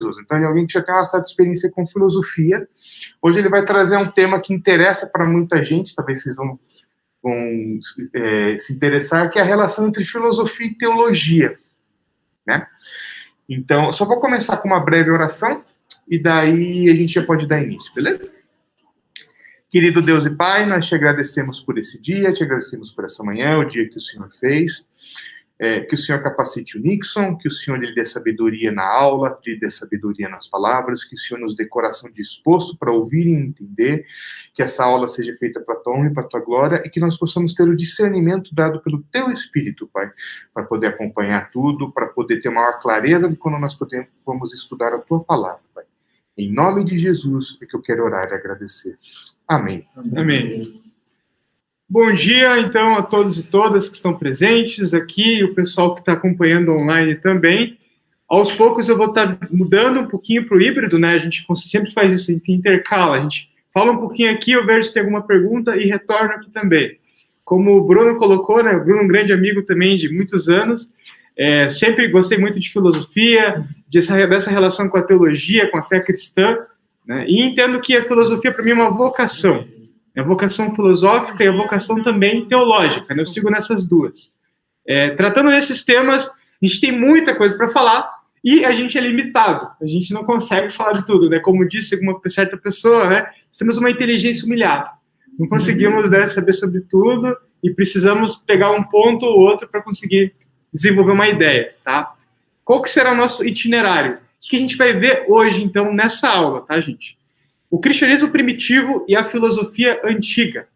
Então, é alguém que já tem uma certa experiência com filosofia. Hoje ele vai trazer um tema que interessa para muita gente, talvez vocês vão se interessar, que é a relação entre filosofia e teologia, né? Então, eu só vou começar com uma breve oração, e daí a gente já pode dar início, beleza? Querido Deus e Pai, nós te agradecemos por esse dia, te agradecemos por essa manhã, o dia que o Senhor fez. Que o Senhor capacite o Nixon, que o Senhor lhe dê sabedoria na aula, lhe dê sabedoria nas palavras, que o Senhor nos dê coração disposto para ouvir e entender, que essa aula seja feita para a tua honra e para a tua glória, e que nós possamos ter o discernimento dado pelo teu Espírito, Pai, para poder acompanhar tudo, para poder ter maior clareza de quando nós vamos estudar a tua palavra, Pai. Em nome de Jesus é que eu quero orar e agradecer. Amém. Amém. Bom dia, então, a todos e todas que estão presentes aqui, e o pessoal que está acompanhando online também. Aos poucos eu vou estar mudando um pouquinho para o híbrido, né? A gente sempre faz isso, a gente intercala. A gente fala um pouquinho aqui, eu vejo se tem alguma pergunta e retorno aqui também. Como o Bruno colocou, né? O Bruno é um grande amigo também de muitos anos. Sempre gostei muito de filosofia, dessa relação com a teologia, com a fé cristã, né? E entendo que a filosofia, para mim, é uma vocação. A vocação filosófica e a vocação também teológica, né? Eu sigo nessas duas. Tratando desses temas, a gente tem muita coisa para falar e a gente é limitado. A gente não consegue falar de tudo, né? Como disse uma certa pessoa, né? Temos uma inteligência humilhada. Não conseguimos, né, saber sobre tudo e precisamos pegar um ponto ou outro para conseguir desenvolver uma ideia, tá? Qual que será o nosso itinerário? O que a gente vai ver hoje, então, nessa aula, tá, gente? O cristianismo primitivo e a filosofia antiga.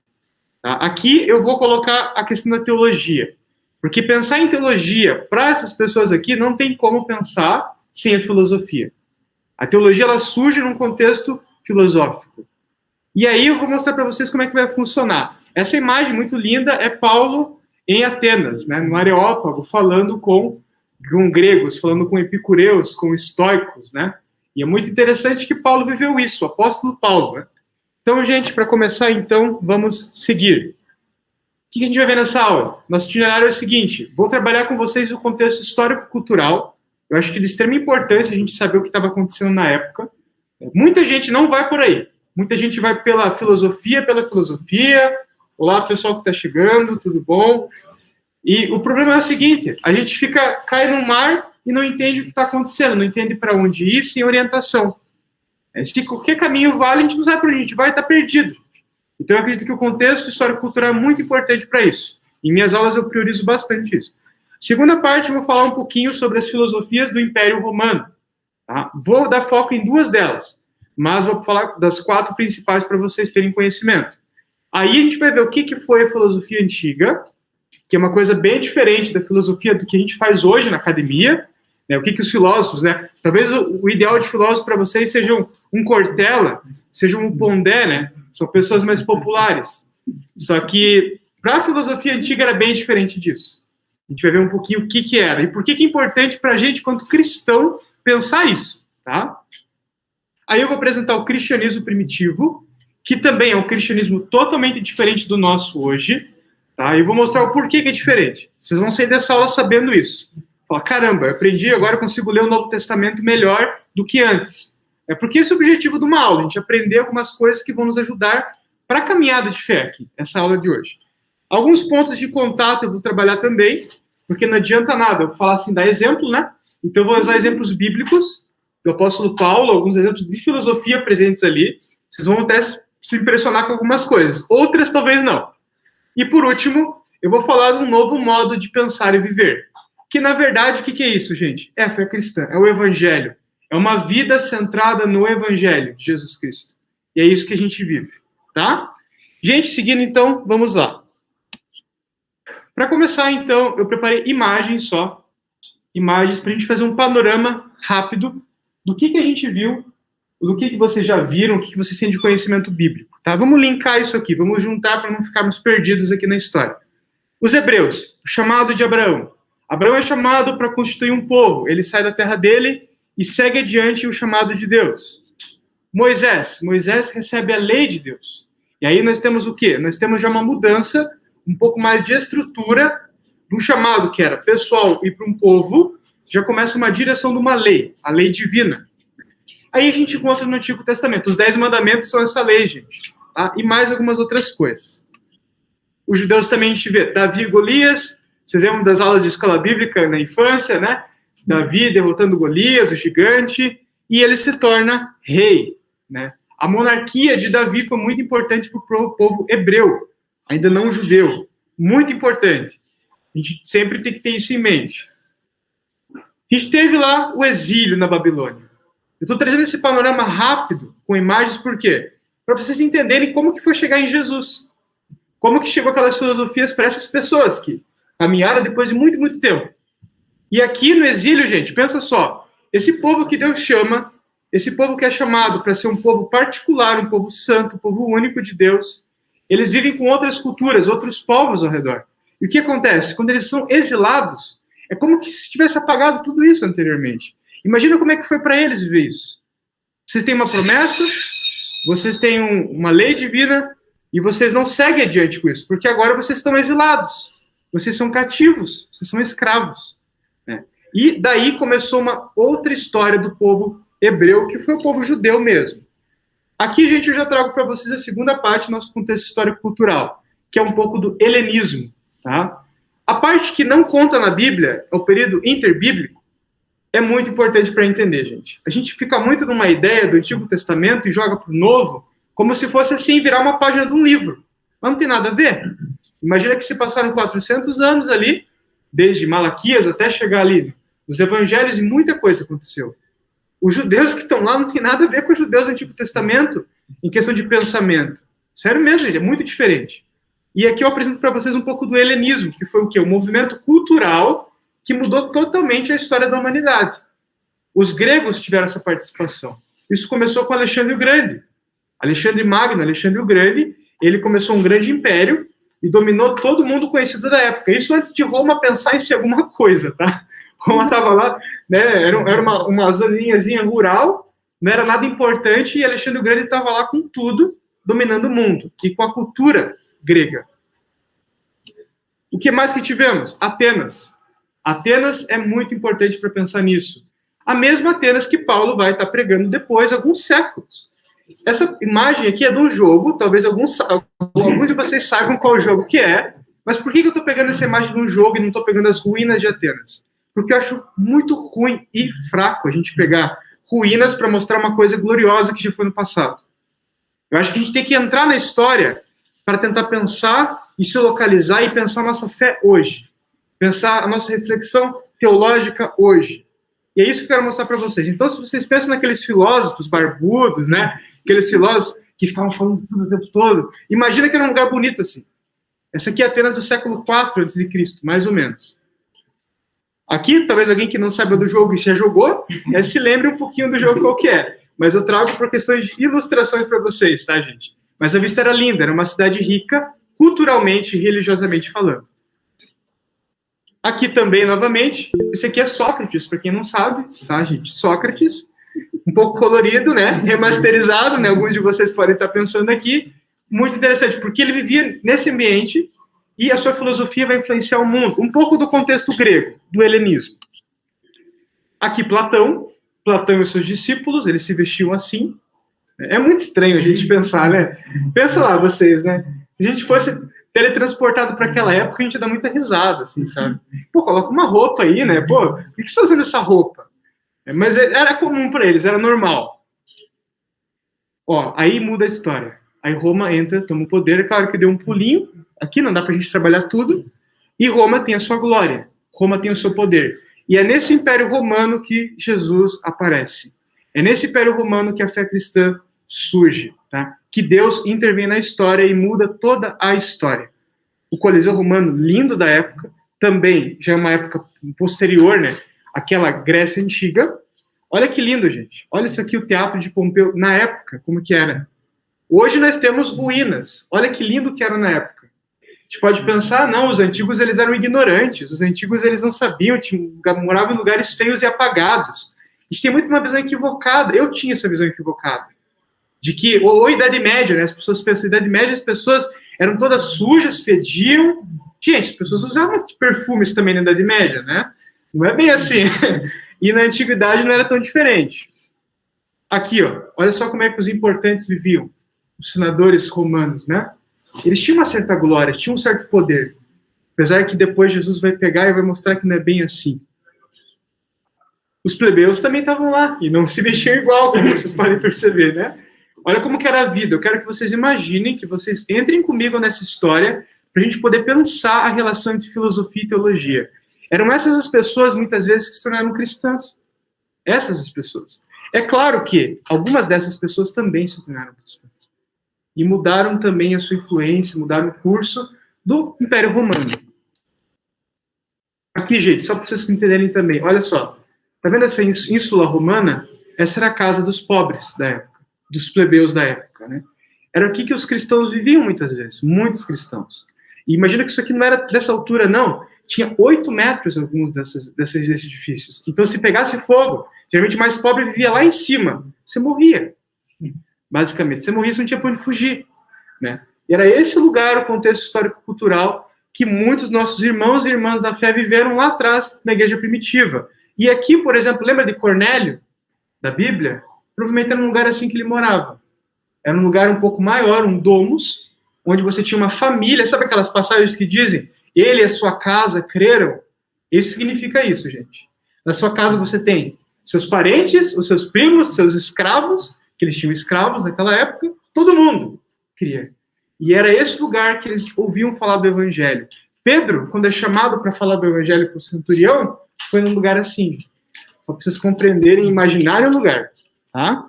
Tá? Aqui eu vou colocar a questão da teologia. Porque pensar em teologia, para essas pessoas aqui, não tem como pensar sem a filosofia. A teologia, ela surge num contexto filosófico. E aí eu vou mostrar para vocês como é que vai funcionar. Essa imagem muito linda é Paulo em Atenas, né, no Areópago, falando com gregos, falando com epicureus, com estoicos, né? E é muito interessante que Paulo viveu isso, o apóstolo Paulo, né? Então, gente, para começar, então, vamos seguir. O que a gente vai ver nessa aula? Nosso itinerário é o seguinte, vou trabalhar com vocês o contexto histórico-cultural. Eu acho que de extrema importância a gente saber o que estava acontecendo na época. Muita gente não vai por aí. Muita gente vai pela filosofia. Olá, pessoal que está chegando, tudo bom? E o problema é o seguinte, a gente cai no mar e não entende o que está acontecendo, não entende para onde ir, sem orientação. Se qualquer caminho vale, a gente não sabe para onde a gente vai, está perdido. Então, eu acredito que o contexto histórico-cultural é muito importante para isso. Em minhas aulas, eu priorizo bastante isso. Segunda parte, eu vou falar um pouquinho sobre as filosofias do Império Romano. Tá? Vou dar foco em duas delas, mas vou falar das 4 principais para vocês terem conhecimento. Aí a gente vai ver o que foi a filosofia antiga, que é uma coisa bem diferente da filosofia do que a gente faz hoje na academia, né? O que os filósofos, né? Talvez o ideal de filósofo para vocês seja um Cortella, seja um Pondé, né? São pessoas mais populares. Só que para a filosofia antiga era bem diferente disso. A gente vai ver um pouquinho o que era e por que é importante para a gente, quanto cristão, pensar isso, tá? Aí eu vou apresentar o cristianismo primitivo, que também é um cristianismo totalmente diferente do nosso hoje, tá? E vou mostrar o porquê que é diferente. Vocês vão sair dessa aula sabendo isso. Fala, caramba, eu aprendi, agora eu consigo ler o Novo Testamento melhor do que antes. É porque esse é o objetivo de uma aula, a gente aprender algumas coisas que vão nos ajudar para a caminhada de fé aqui, essa aula de hoje. Alguns pontos de contato eu vou trabalhar também, porque não adianta nada eu falar assim, dar exemplo, né? Então eu vou usar exemplos bíblicos do apóstolo Paulo, alguns exemplos de filosofia presentes ali. Vocês vão até se impressionar com algumas coisas, outras talvez não. E por último, eu vou falar de um novo modo de pensar e viver. Que na verdade, o que é isso, gente? É a fé cristã, é o evangelho. É uma vida centrada no evangelho de Jesus Cristo. E é isso que a gente vive, tá? Gente, seguindo então, vamos lá. Para começar então, eu preparei imagens só. Imagens para a gente fazer um panorama rápido do que a gente viu, do que vocês já viram, o que vocês têm de conhecimento bíblico, tá? Vamos linkar isso aqui, vamos juntar para não ficarmos perdidos aqui na história. Os hebreus, o chamado de Abraão. Abraão é chamado para constituir um povo, ele sai da terra dele e segue adiante o chamado de Deus. Moisés recebe a lei de Deus. E aí nós temos o quê? Nós temos já uma mudança, um pouco mais de estrutura, do chamado que era pessoal e para um povo, já começa uma direção de uma lei, a lei divina. aí a gente encontra no Antigo Testamento. Os 10 mandamentos são essa lei, gente. Tá? E mais algumas outras coisas. Os judeus também a gente vê Davi e Golias. Vocês lembram das aulas de escola bíblica na infância, né? Davi derrotando Golias, o gigante, e ele se torna rei, né? A monarquia de Davi foi muito importante para o povo hebreu, ainda não judeu. Muito importante. A gente sempre tem que ter isso em mente. A gente teve lá o exílio na Babilônia. Eu estou trazendo esse panorama rápido, com imagens, por quê? Para vocês entenderem como que foi chegar em Jesus. Como que chegou aquelas filosofias para essas pessoas que caminharam depois de muito, muito tempo. E aqui no exílio, gente, pensa só. Esse povo que Deus chama, esse povo que é chamado para ser um povo particular, um povo santo, um povo único de Deus, eles vivem com outras culturas, outros povos ao redor. E o que acontece? Quando eles são exilados, é como se tivesse apagado tudo isso anteriormente. Imagina como é que foi para eles viver isso. Vocês têm uma promessa, vocês têm uma lei divina, e vocês não seguem adiante com isso, porque agora vocês estão exilados, vocês são cativos, vocês são escravos. Né? E daí começou uma outra história do povo hebreu, que foi o povo judeu mesmo. Aqui, gente, eu já trago para vocês a segunda parte do nosso contexto histórico-cultural, que é um pouco do helenismo. Tá? A parte que não conta na Bíblia, é o período interbíblico, é muito importante para entender, gente. A gente fica muito numa ideia do Antigo Testamento e joga para o Novo, como se fosse assim, virar uma página de um livro. Mas não tem nada a ver. Imagina que se passaram 400 anos ali, desde Malaquias até chegar ali nos evangelhos, e muita coisa aconteceu. Os judeus que estão lá não tem nada a ver com os judeus do Antigo Testamento, em questão de pensamento. Sério mesmo, gente, é muito diferente. E aqui eu apresento para vocês um pouco do helenismo, que foi o quê? Um movimento cultural que mudou totalmente a história da humanidade. Os gregos tiveram essa participação. Isso começou com Alexandre o Grande. Alexandre Magno, Alexandre o Grande, ele começou um grande império e dominou todo mundo conhecido da época. Isso antes de Roma pensar em ser alguma coisa, tá? Roma estava lá, né? Era uma zoninhazinha rural, não era nada importante, e Alexandre o Grande estava lá com tudo, dominando o mundo, e com a cultura grega. O que mais que tivemos? Atenas. Atenas é muito importante para pensar nisso. A mesma Atenas que Paulo vai estar pregando depois, alguns séculos. Essa imagem aqui é de um jogo, talvez alguns de vocês saibam qual jogo que é, mas por que eu estou pegando essa imagem de um jogo e não estou pegando as ruínas de Atenas? Porque eu acho muito ruim e fraco a gente pegar ruínas para mostrar uma coisa gloriosa que já foi no passado. Eu acho que a gente tem que entrar na história para tentar pensar e se localizar e pensar a nossa fé hoje. Pensar a nossa reflexão teológica hoje. E é isso que eu quero mostrar para vocês. Então, se vocês pensam naqueles filósofos barbudos, né? Aqueles filósofos que ficavam falando tudo o tempo todo, imagina que era um lugar bonito assim. Essa aqui é Atenas do século IV a.C., mais ou menos. Aqui, talvez alguém que não saiba do jogo e já jogou, se lembre um pouquinho do jogo qual que é. Mas eu trago por questões de ilustrações para vocês, tá, gente? Mas a vista era linda, era uma cidade rica, culturalmente e religiosamente falando. Aqui também, novamente, esse aqui é Sócrates, para quem não sabe, tá, gente? Sócrates, um pouco colorido, né? Remasterizado, né? Alguns de vocês podem estar pensando aqui. Muito interessante, porque ele vivia nesse ambiente e a sua filosofia vai influenciar o mundo. Um pouco do contexto grego, do helenismo. Aqui Platão e os seus discípulos, eles se vestiam assim. É muito estranho a gente pensar, né? Pensa lá, vocês, né? Se a gente fosse teletransportado para aquela época, a gente dá muita risada, assim, sabe? Pô, coloca uma roupa aí, né? Pô, por que você está usando essa roupa? Mas era comum para eles, era normal. Ó, aí muda a história. Aí Roma entra, toma o poder, claro que deu um pulinho. Aqui não dá para a gente trabalhar tudo. E Roma tem a sua glória. Roma tem o seu poder. E é nesse Império Romano que Jesus aparece. É nesse Império Romano que a fé cristã surge, tá? Que Deus intervém na história e muda toda a história. O Coliseu Romano, lindo da época, também já é uma época posterior, né? Aquela Grécia Antiga. Olha que lindo, gente. Olha isso aqui, o Teatro de Pompeu, na época, como que era. Hoje nós temos ruínas. Olha que lindo que era na época. A gente pode pensar, não, os antigos eles eram ignorantes, os antigos eles não sabiam, moravam em lugares feios e apagados. A gente tem muito uma visão equivocada. Eu tinha essa visão equivocada. De que, ou Idade Média, né? As pessoas pensam, Idade Média, as pessoas eram todas sujas, fediam. Gente, as pessoas usavam perfumes também na Idade Média, né? Não é bem assim. E na Antiguidade não era tão diferente. Aqui, ó, olha só como é que os importantes viviam, os senadores romanos, né? Eles tinham uma certa glória, tinham um certo poder. Apesar que depois Jesus vai pegar e vai mostrar que não é bem assim. Os plebeus também estavam lá e não se mexiam igual, como vocês podem perceber, né? Olha como que era a vida. Eu quero que vocês imaginem, que vocês entrem comigo nessa história para a gente poder pensar a relação entre filosofia e teologia. Eram essas as pessoas, muitas vezes, que se tornaram cristãs. Essas as pessoas. É claro que algumas dessas pessoas também se tornaram cristãs. E mudaram também a sua influência, mudaram o curso do Império Romano. Aqui, gente, só para vocês entenderem também. Olha só. Tá vendo essa ínsula romana? Essa era a casa dos pobres da época, dos plebeus da época, né? Era aqui que os cristãos viviam muitas vezes, muitos cristãos. E imagina que isso aqui não era dessa altura, não. Tinha 8 metros alguns desses edifícios. Então, se pegasse fogo, geralmente o mais pobre vivia lá em cima. Você morria, basicamente. Você morria, você não tinha para onde fugir, né? E era esse lugar, o contexto histórico-cultural, que muitos nossos irmãos e irmãs da fé viveram lá atrás, na igreja primitiva. E aqui, por exemplo, lembra de Cornélio, da Bíblia? Provavelmente era um lugar assim que ele morava. Era um lugar um pouco maior, um domus, onde você tinha uma família. Sabe aquelas passagens que dizem, ele e a sua casa creram? Isso significa isso, gente. Na sua casa você tem seus parentes, os seus primos, seus escravos, que eles tinham escravos naquela época, todo mundo cria. E era esse lugar que eles ouviam falar do evangelho. Pedro, quando é chamado para falar do evangelho para o centurião, foi num lugar assim. Só para vocês compreenderem e imaginarem o lugar. Tá?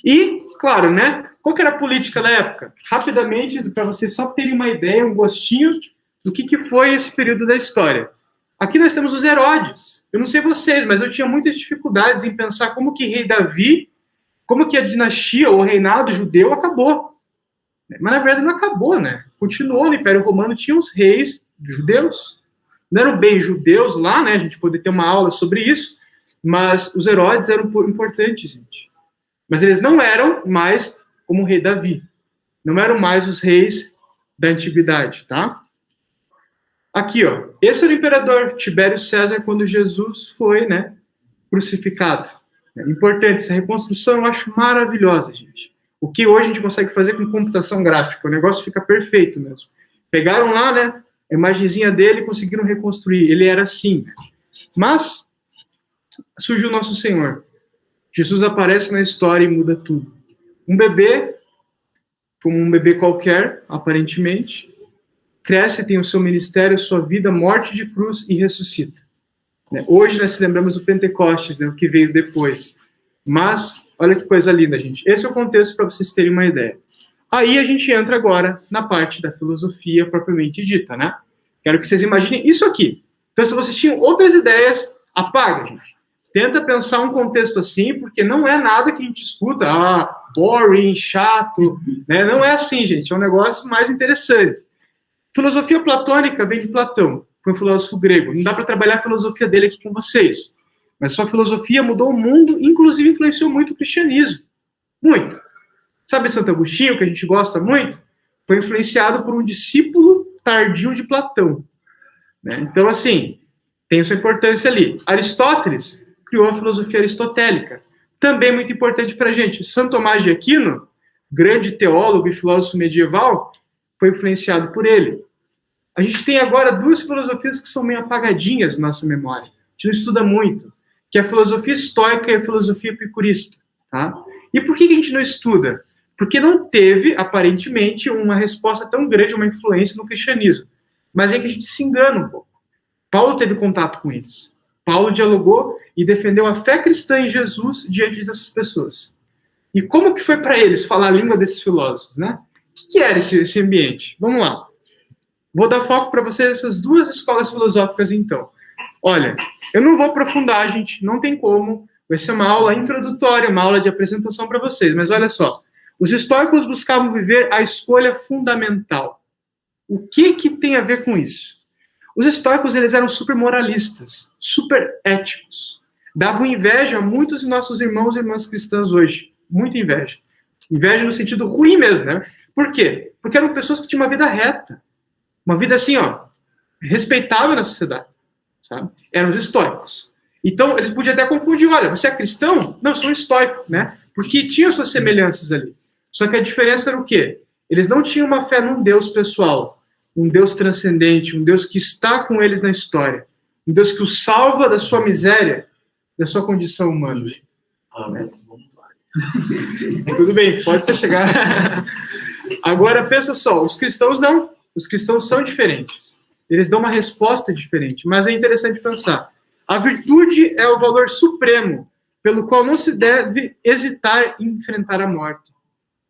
E, claro, né? Qual que era a política da época? Rapidamente, para vocês só terem uma ideia, um gostinho do que foi esse período da história. Aqui nós temos os Herodes. Eu não sei vocês, mas eu tinha muitas dificuldades em pensar como que rei Davi, como que a dinastia ou o reinado judeu acabou. Mas, na verdade, não acabou, né? Continuou no Império Romano, tinha os reis judeus. Não eram bem judeus lá, né? A gente poderia ter uma aula sobre isso, mas os Herodes eram importantes, gente. Mas eles não eram mais como o rei Davi. Não eram mais os reis da antiguidade, tá? Aqui, ó. Esse era o imperador Tibério César quando Jesus foi, né, crucificado. É importante, essa reconstrução eu acho maravilhosa, gente. O que hoje a gente consegue fazer com computação gráfica, o negócio fica perfeito mesmo. Pegaram lá, né, a imagenzinha dele e conseguiram reconstruir. Ele era assim. Mas surgiu o nosso Senhor. Jesus aparece na história e muda tudo. Um bebê, como um bebê qualquer, aparentemente, cresce, tem o seu ministério, sua vida, morte de cruz e ressuscita. Hoje nós lembramos do Pentecostes, né, o que veio depois. Mas, olha que coisa linda, gente. Esse é o contexto para vocês terem uma ideia. Aí a gente entra agora na parte da filosofia propriamente dita, né? Quero que vocês imaginem isso aqui. Então, se vocês tinham outras ideias, apaga, gente. Tenta pensar um contexto assim, porque não é nada que a gente escuta, boring, chato, né? Não é assim, gente. É um negócio mais interessante. Filosofia platônica vem de Platão, foi um filósofo grego. Não dá para trabalhar a filosofia dele aqui com vocês. Mas sua filosofia mudou o mundo, inclusive influenciou muito o cristianismo. Muito. Sabe Santo Agostinho, que a gente gosta muito? Foi influenciado por um discípulo tardio de Platão. Né? Então, assim, tem sua importância ali. Aristóteles criou a filosofia aristotélica. Também muito importante para a gente. São Tomás de Aquino, grande teólogo e filósofo medieval, foi influenciado por ele. A gente tem agora duas filosofias que são meio apagadinhas na nossa memória. A gente não estuda muito, que é a filosofia estoica e a filosofia epicurista. Tá? E por que a gente não estuda? Porque não teve, aparentemente, uma resposta tão grande, uma influência no cristianismo. Mas é que a gente se engana um pouco. Paulo teve contato com eles. Paulo dialogou e defendeu a fé cristã em Jesus diante dessas pessoas. E como que foi para eles falar a língua desses filósofos, né? O que era esse ambiente? Vamos lá. Vou dar foco para vocês essas duas escolas filosóficas, então. Olha, eu não vou aprofundar, gente, não tem como. Vai ser uma aula introdutória, uma aula de apresentação para vocês. Mas olha só. Os estoicos buscavam viver a escolha fundamental. O que tem a ver com isso? Os estoicos, eles eram super moralistas, super éticos. Davam inveja a muitos de nossos irmãos e irmãs cristãs hoje. Muita inveja. Inveja no sentido ruim mesmo, né? Por quê? Porque eram pessoas que tinham uma vida reta. Uma vida assim, ó, respeitável na sociedade. Sabe? Eram os estoicos. Então, eles podiam até confundir. Olha, você é cristão? Não, eu sou um estoico, né? Porque tinha suas semelhanças ali. Só que a diferença era o quê? Eles não tinham uma fé num Deus pessoal, um Deus transcendente, um Deus que está com eles na história, um Deus que os salva da sua miséria, da sua condição humana. Tudo bem, pode ser chegar. Agora, pensa só, os cristãos não. Os cristãos são diferentes. Eles dão uma resposta diferente. Mas é interessante pensar. A virtude é o valor supremo pelo qual não se deve hesitar em enfrentar a morte.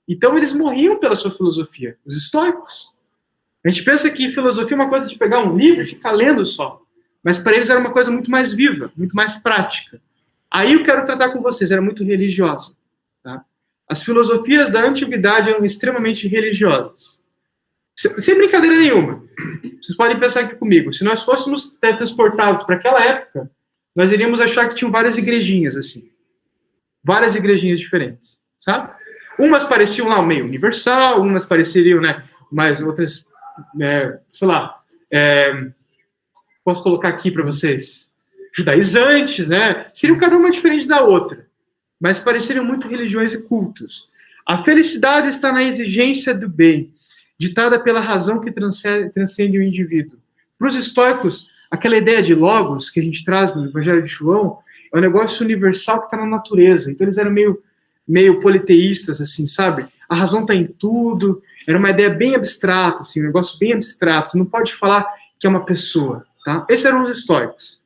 Então, eles morriam pela sua filosofia, os estoicos. A gente pensa que filosofia é uma coisa de pegar um livro e ficar lendo só. Mas para eles era uma coisa muito mais viva, muito mais prática. Aí eu quero tratar com vocês, era muito religiosa. Tá? As filosofias da antiguidade eram extremamente religiosas. Sem brincadeira nenhuma. Vocês podem pensar aqui comigo. Se nós fôssemos transportados para aquela época, nós iríamos achar que tinham várias igrejinhas, assim. Várias igrejinhas diferentes, sabe? Umas pareciam lá o meio universal, umas pareceriam, né, mais outras, sei lá, posso colocar aqui para vocês, judaizantes, né? Seriam cada uma diferente da outra, mas pareceriam muito religiões e cultos. A felicidade está na exigência do bem, ditada pela razão que transcende o indivíduo. Para os estoicos, aquela ideia de logos que a gente traz no Evangelho de João é um negócio universal que está na natureza. Então eles eram meio politeístas, assim, sabe? A razão está em tudo. Era uma ideia bem abstrata, assim, um negócio bem abstrato. Você não pode falar que é uma pessoa, tá? Esses eram os estoicos.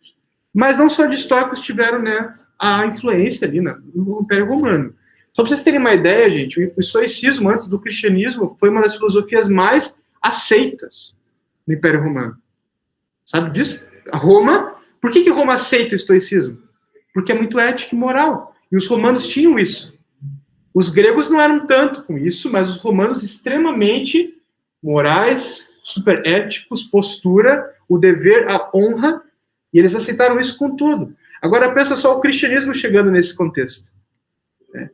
Mas não só de estoicos tiveram, né, a influência ali no Império Romano. Só para vocês terem uma ideia, gente, o estoicismo, antes do cristianismo, foi uma das filosofias mais aceitas no Império Romano. Sabe disso? A Roma, por que Roma aceita o estoicismo? Porque é muito ético e moral. E os romanos tinham isso. Os gregos não eram tanto com isso, mas os romanos extremamente morais, super éticos, postura, o dever, a honra, e eles aceitaram isso com tudo. Agora pensa só o cristianismo chegando nesse contexto.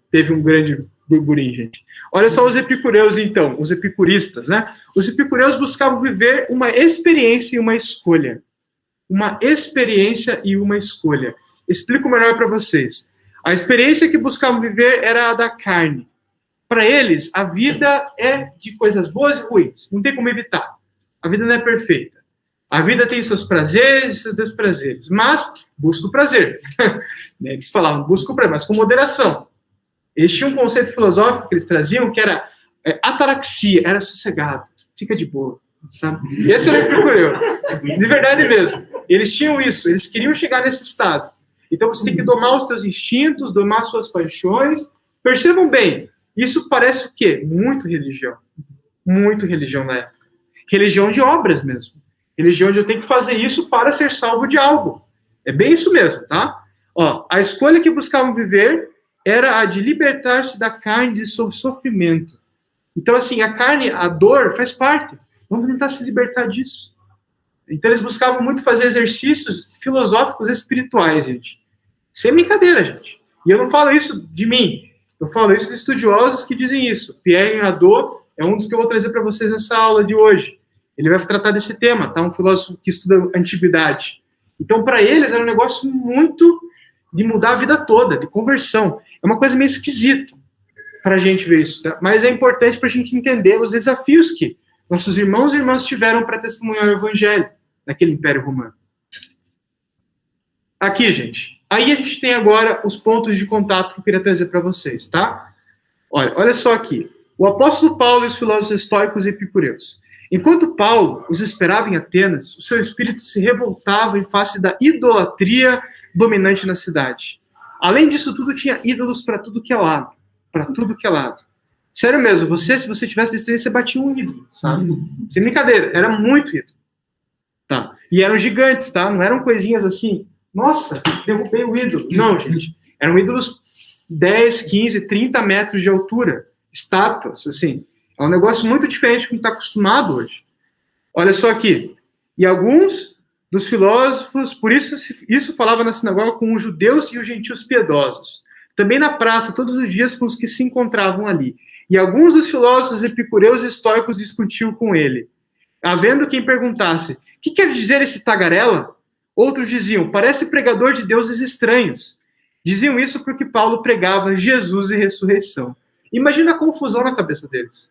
Teve um grande burburinho, gente. Olha só os epicureus, então, os epicuristas, né? Os epicureus buscavam viver uma experiência e uma escolha. Uma experiência e uma escolha. Explico melhor para vocês. A experiência que buscavam viver era a da carne. Para eles, a vida é de coisas boas e ruins. Não tem como evitar. A vida não é perfeita. A vida tem seus prazeres e seus desprazeres. Mas busca o prazer. Eles falavam, busca o prazer, mas com moderação. Eles tinham um conceito filosófico que eles traziam que era ataraxia, era sossegado, fica de boa, sabe? Esse era o epicureu, de verdade mesmo. Eles tinham isso, eles queriam chegar nesse estado. Então você tem que domar os seus instintos, domar suas paixões. Percebam bem, isso parece o quê? Muito religião na época. Religião de obras mesmo. Religião de eu tenho que fazer isso para ser salvo de algo. É bem isso mesmo, tá? Ó, a escolha que buscavam viver era a de libertar-se da carne de seu sofrimento. Então, assim, a carne, a dor, faz parte. Vamos tentar se libertar disso. Então, eles buscavam muito fazer exercícios filosóficos espirituais, gente. Sem brincadeira, gente. E eu não falo isso de mim. Eu falo isso de estudiosos que dizem isso. Pierre Hadot é um dos que eu vou trazer para vocês nessa aula de hoje. Ele vai tratar desse tema, tá? Um filósofo que estuda a antiguidade. Então, para eles, era um negócio muito de mudar a vida toda, de conversão. É uma coisa meio esquisita para a gente ver isso, tá? Mas é importante para a gente entender os desafios que nossos irmãos e irmãs tiveram para testemunhar o evangelho naquele Império Romano. Aqui, gente. Aí a gente tem agora os pontos de contato que eu queria trazer para vocês, tá? Olha só aqui. O apóstolo Paulo e os filósofos estoicos e epicureus. Enquanto Paulo os esperava em Atenas, o seu espírito se revoltava em face da idolatria dominante na cidade. Além disso tudo, tinha ídolos para tudo que é lado. Para tudo que é lado. Sério mesmo, se você tivesse destreza, você batia um ídolo, sabe? Sem brincadeira, era muito ídolo. Tá? E eram gigantes, tá? Não eram coisinhas assim, nossa, derrubei o ídolo. Não, gente. Eram ídolos 10, 15, 30 metros de altura. Estátuas, assim. É um negócio muito diferente do que está acostumado hoje. Olha só aqui. E alguns dos filósofos, por isso falava na sinagoga com os judeus e os gentios piedosos. Também na praça, todos os dias com os que se encontravam ali. E alguns dos filósofos epicureus e estoicos discutiam com ele. Havendo quem perguntasse, que quer dizer esse tagarela? Outros diziam, parece pregador de deuses estranhos. Diziam isso porque Paulo pregava Jesus e ressurreição. Imagina a confusão na cabeça deles.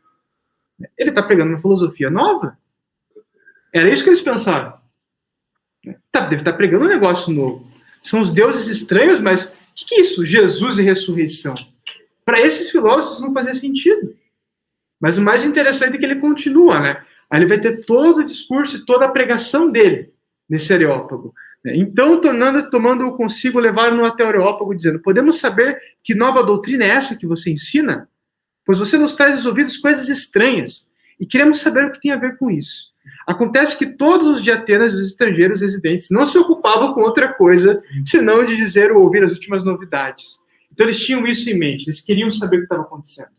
Ele está pregando uma filosofia nova? Era isso que eles pensaram. Deve estar pregando um negócio novo. São os deuses estranhos, mas o que é isso? Jesus e ressurreição. Para esses filósofos não fazia sentido. Mas o mais interessante é que ele continua, né? Aí ele vai ter todo o discurso e toda a pregação dele nesse Areópago. Então, tomando-o consigo, levaram-no até o Areópago, dizendo: podemos saber que nova doutrina é essa que você ensina? Pois você nos traz aos ouvidos coisas estranhas, e queremos saber o que tem a ver com isso. Acontece que todos os de Atenas, os estrangeiros residentes, não se ocupavam com outra coisa, senão de dizer ou ouvir as últimas novidades. Então eles tinham isso em mente, eles queriam saber o que estava acontecendo.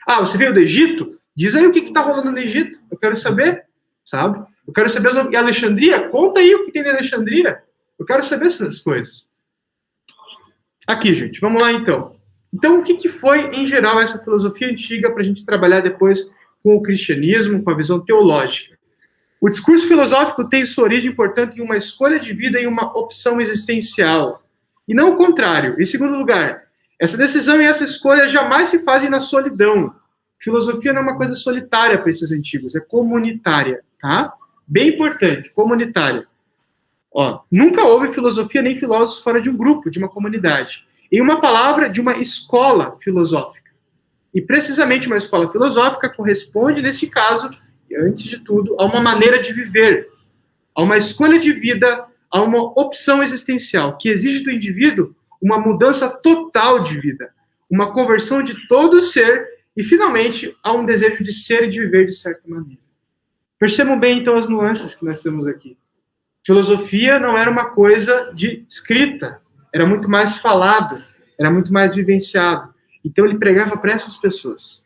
Ah, você veio do Egito? Diz aí o que está rolando no Egito, eu quero saber, sabe? Eu quero saber em Alexandria, conta aí o que tem em Alexandria. Eu quero saber essas coisas. Aqui, gente, vamos lá então. Então, o que foi, em geral, essa filosofia antiga para a gente trabalhar depois com o cristianismo, com a visão teológica? O discurso filosófico tem sua origem, portanto, em uma escolha de vida e uma opção existencial. E não o contrário. Em segundo lugar, essa decisão e essa escolha jamais se fazem na solidão. Filosofia não é uma coisa solitária para esses antigos, é comunitária, tá? Bem importante, comunitária. Ó, nunca houve filosofia nem filósofos fora de um grupo, de uma comunidade. Em uma palavra, de uma escola filosófica. E precisamente uma escola filosófica corresponde, nesse caso, antes de tudo, a uma maneira de viver, a uma escolha de vida, a uma opção existencial, que exige do indivíduo uma mudança total de vida, uma conversão de todo o ser e, finalmente, a um desejo de ser e de viver de certa maneira. Percebam bem, então, as nuances que nós temos aqui. Filosofia não era uma coisa de escrita, era muito mais falado, era muito mais vivenciado. Então ele pregava para essas pessoas.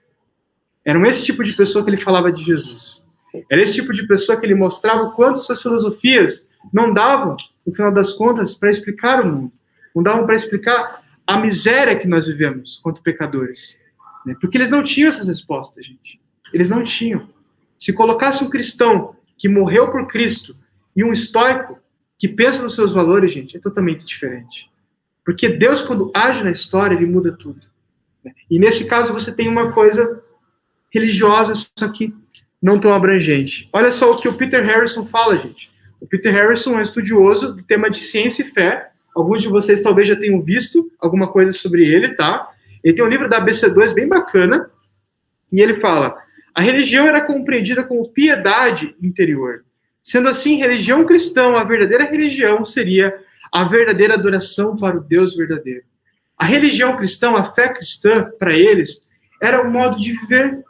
Eram esse tipo de pessoa que ele falava de Jesus. Era esse tipo de pessoa que ele mostrava o quanto suas filosofias não davam, no final das contas, para explicar o mundo. Não davam para explicar a miséria que nós vivemos quanto pecadores. Porque eles não tinham essas respostas, gente. Eles não tinham. Se colocasse um cristão que morreu por Cristo e um estoico que pensa nos seus valores, gente, é totalmente diferente. Porque Deus, quando age na história, ele muda tudo. E nesse caso você tem uma coisa religiosa, só que não tão abrangente. Olha só o que o Peter Harrison fala, gente. O Peter Harrison é um estudioso do tema de ciência e fé. Alguns de vocês talvez já tenham visto alguma coisa sobre ele, tá? Ele tem um livro da ABC2 bem bacana, e ele fala: a religião era compreendida como piedade interior. Sendo assim, religião cristã, a verdadeira religião, seria a verdadeira adoração para o Deus verdadeiro. A religião cristã, a fé cristã, para eles, era um modo de viver.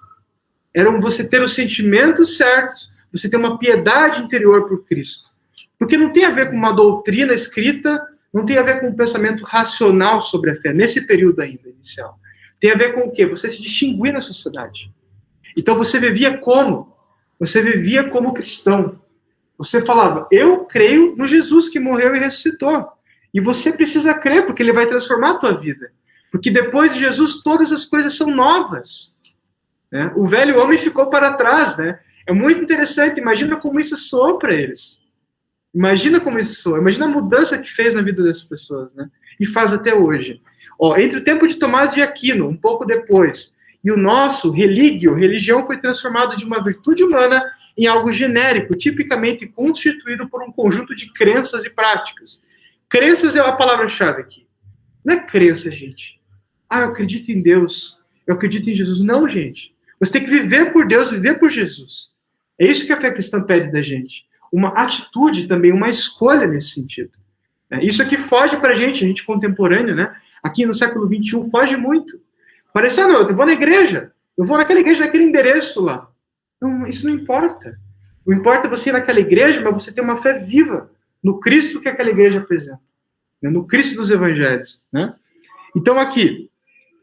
Era você ter os sentimentos certos, você ter uma piedade interior por Cristo. Porque não tem a ver com uma doutrina escrita, não tem a ver com um pensamento racional sobre a fé, nesse período ainda inicial. Tem a ver com o quê? Você se distinguir na sociedade. Então você vivia como? Você vivia como cristão. Você falava: eu creio no Jesus que morreu e ressuscitou. E você precisa crer, porque ele vai transformar a tua vida. Porque depois de Jesus, todas as coisas são novas. Né? O velho homem ficou para trás. Né? É muito interessante. Imagina como isso soou para eles. Imagina como isso soou. Imagina a mudança que fez na vida dessas pessoas. Né? E faz até hoje. Ó, entre o tempo de Tomás de Aquino, um pouco depois, e o nosso religião foi transformado de uma virtude humana em algo genérico, tipicamente constituído por um conjunto de crenças e práticas. Crenças é a palavra-chave aqui. Não é crença, gente. Ah, eu acredito em Deus, eu acredito em Jesus. Não, gente. Você tem que viver por Deus, viver por Jesus. É isso que a fé cristã pede da gente. Uma atitude também, uma escolha nesse sentido. Isso aqui foge pra gente, a gente contemporâneo, né? Aqui no século XXI, foge muito. Parece, não, eu vou na igreja, eu vou naquela igreja, naquele endereço lá. Não, isso não importa. O importa é você ir naquela igreja, mas você ter uma fé viva no Cristo que aquela igreja apresenta. Né? No Cristo dos evangelhos. Né? Então aqui,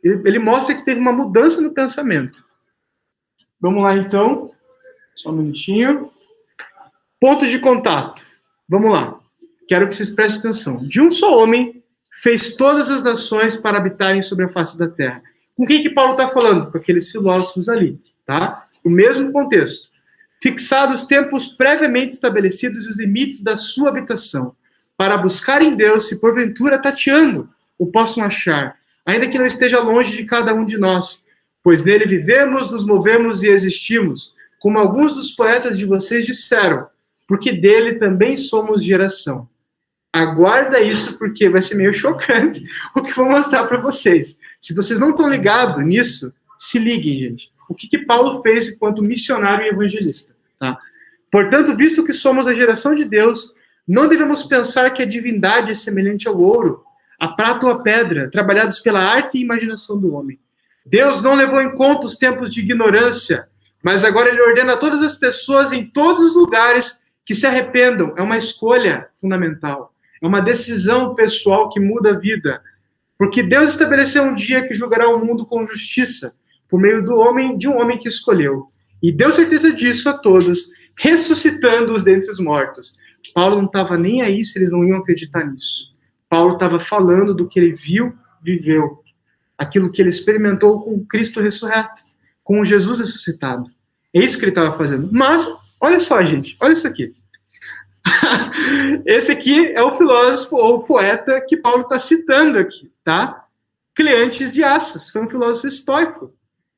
ele mostra que teve uma mudança no pensamento. Vamos lá então. Só um minutinho. Pontos de contato. Vamos lá. Quero que vocês prestem atenção. De um só homem, fez todas as nações para habitarem sobre a face da terra. Com quem que Paulo está falando? Com aqueles filósofos ali. Tá? O mesmo contexto. Fixados tempos previamente estabelecidos e os limites da sua habitação, para buscar em Deus, se porventura tateando, o possam achar, ainda que não esteja longe de cada um de nós, pois nele vivemos, nos movemos e existimos, como alguns dos poetas de vocês disseram, porque dele também somos geração. Aguarda isso, porque vai ser meio chocante o que eu vou mostrar para vocês. Se vocês não estão ligados nisso, se liguem, gente. O que Paulo fez enquanto missionário e evangelista? Tá? Portanto, visto que somos a geração de Deus, não devemos pensar que a divindade é semelhante ao ouro, a prata ou a pedra, trabalhados pela arte e imaginação do homem. Deus não levou em conta os tempos de ignorância, mas agora ele ordena a todas as pessoas em todos os lugares que se arrependam. É uma escolha fundamental. É uma decisão pessoal que muda a vida. Porque Deus estabeleceu um dia que julgará o mundo com justiça, por meio de um homem que escolheu. E deu certeza disso a todos, ressuscitando-os dentre os mortos. Paulo não estava nem aí se eles não iam acreditar nisso. Paulo estava falando do que ele viu, viveu. Aquilo que ele experimentou com Cristo ressurreto, com Jesus ressuscitado. É isso que ele estava fazendo. Mas, olha só, gente, olha isso aqui. Esse aqui é o filósofo ou o poeta que Paulo está citando aqui, tá? Cleantes de Assos, foi um filósofo estoico.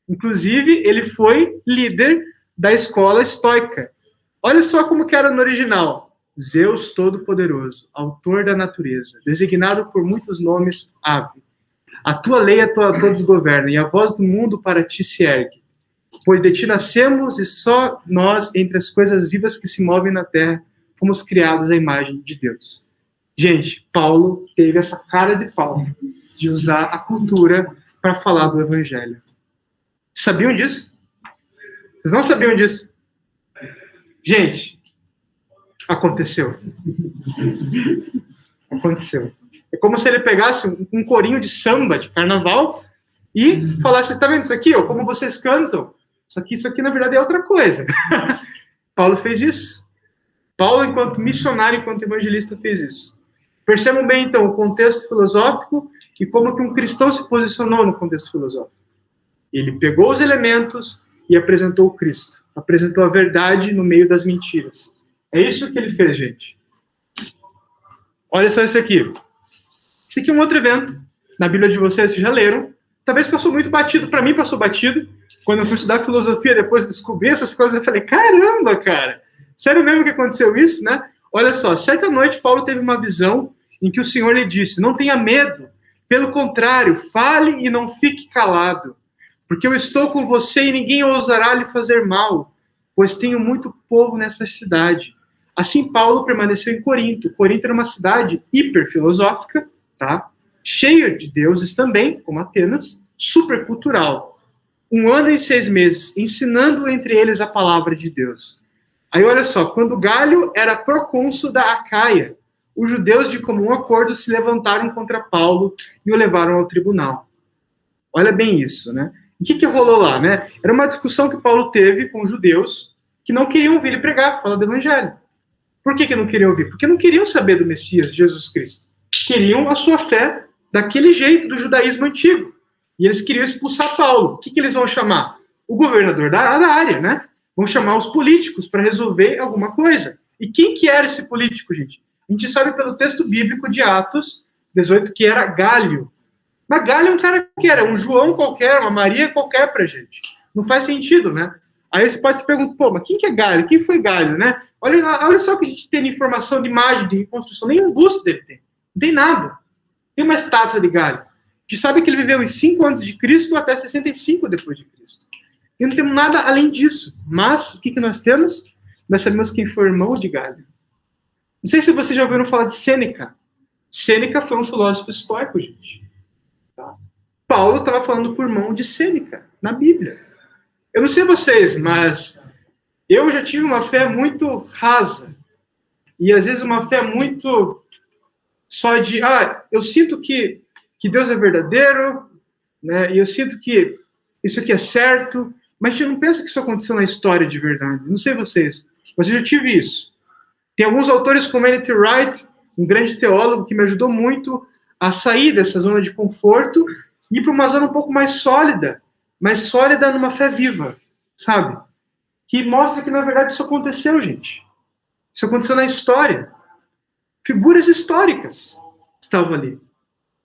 Inclusive, ele foi líder da escola estoica. Olha só como que era no original. Zeus Todo-Poderoso, autor da natureza, designado por muitos nomes, ave. A tua lei a todos governa, e a voz do mundo para ti se ergue. Pois de ti nascemos, e só nós, entre as coisas vivas que se movem na terra, fomos criados à imagem de Deus. Gente, Paulo teve essa cara de pau de usar a cultura para falar do evangelho. Sabiam disso? Vocês não sabiam disso? Gente, aconteceu. Aconteceu. É como se ele pegasse um corinho de samba, de carnaval, e falasse, tá vendo isso aqui? Ó, como vocês cantam? Isso aqui, na verdade, é outra coisa. Paulo fez isso. Paulo, enquanto missionário, enquanto evangelista, fez isso. Percebam bem, então, o contexto filosófico e como que um cristão se posicionou no contexto filosófico. Ele pegou os elementos e apresentou o Cristo. Apresentou a verdade no meio das mentiras. É isso que ele fez, gente. Olha só isso aqui. Esse aqui é um outro evento. Na Bíblia de vocês já leram. Talvez passou muito batido. Para mim, passou batido. Quando eu fui estudar filosofia, depois de descobrir essas coisas, eu falei, caramba, cara. Sério mesmo que aconteceu isso, né? Olha só, certa noite, Paulo teve uma visão em que o Senhor lhe disse, não tenha medo. Pelo contrário, fale e não fique calado. Porque eu estou com você e ninguém ousará lhe fazer mal, pois tenho muito povo nessa cidade. Assim, Paulo permaneceu em Corinto. Corinto era uma cidade hiperfilosófica, tá? Cheia de deuses também, como Atenas, supercultural. 1 ano e 6 meses, ensinando entre eles a palavra de Deus. Aí olha só, quando Galho era procônsul da Acaia, os judeus de comum acordo se levantaram contra Paulo e o levaram ao tribunal. Olha bem isso, né? O que rolou lá, né? Era uma discussão que Paulo teve com os judeus que não queriam ouvir ele pregar, falar do evangelho. Por que não queriam ouvir? Porque não queriam saber do Messias, Jesus Cristo. Queriam a sua fé daquele jeito, do judaísmo antigo. E eles queriam expulsar Paulo. O que eles vão chamar? O governador da área, né? Vão chamar os políticos para resolver alguma coisa. E quem que era esse político, gente? A gente sabe pelo texto bíblico de Atos 18 que era Galho. Mas Galho é um cara que era um João qualquer, uma Maria qualquer pra gente. Não faz sentido, né? Aí você pode se perguntar, pô, mas quem que é Galho? Quem foi Galho, né? Olha só que a gente tem de informação de imagem, de reconstrução. Nem um busto dele tem. Não tem nada. Tem uma estátua de Galho. A gente sabe que ele viveu em 5 a.C. até 65 depois de Cristo. E não temos nada além disso. Mas, o que nós temos? Nós sabemos quem foi o irmão de Galho. Não sei se vocês já ouviram falar de Sêneca. Sêneca foi um filósofo estoico, gente. Tá? Paulo estava falando por irmão de Sêneca, na Bíblia. Eu não sei vocês, mas eu já tive uma fé muito rasa. E, às vezes, uma fé muito só de... eu sinto que Deus é verdadeiro, né? E eu sinto que isso aqui é certo... Mas a gente não pensa que isso aconteceu na história de verdade. Não sei vocês, mas eu já tive isso. Tem alguns autores como N.T. Wright, um grande teólogo que me ajudou muito a sair dessa zona de conforto e ir para uma zona um pouco mais sólida numa fé viva, sabe? Que mostra que, na verdade, isso aconteceu, gente. Isso aconteceu na história. Figuras históricas estavam ali,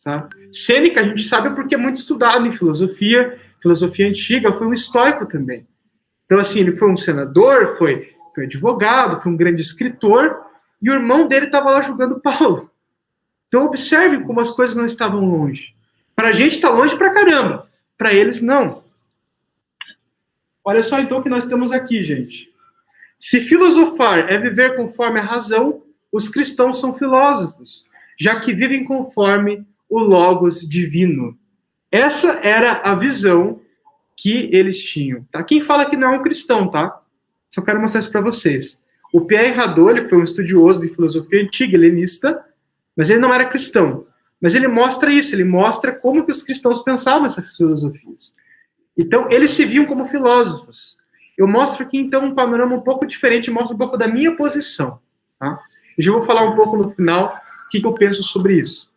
Sabe? Sêneca, a gente sabe porque é muito estudado em filosofia antiga, foi um estoico também. Então, assim, ele foi um senador, foi advogado, foi um grande escritor, e o irmão dele estava lá julgando Paulo. Então, observem como as coisas não estavam longe. Para a gente está longe pra caramba, para eles não. Olha só então o que nós temos aqui, gente. Se filosofar é viver conforme a razão, os cristãos são filósofos, já que vivem conforme o Logos divino. Essa era a visão que eles tinham. Tá? Quem fala que não é um cristão, tá? Só quero mostrar isso para vocês. O Pierre Hadot, ele foi um estudioso de filosofia antiga, helenista, mas ele não era cristão. Mas ele mostra isso, ele mostra como que os cristãos pensavam essas filosofias. Então, eles se viam como filósofos. Eu mostro aqui, então, um panorama um pouco diferente, mostro um pouco da minha posição. Tá? Eu já vou falar um pouco no final o que eu penso sobre isso.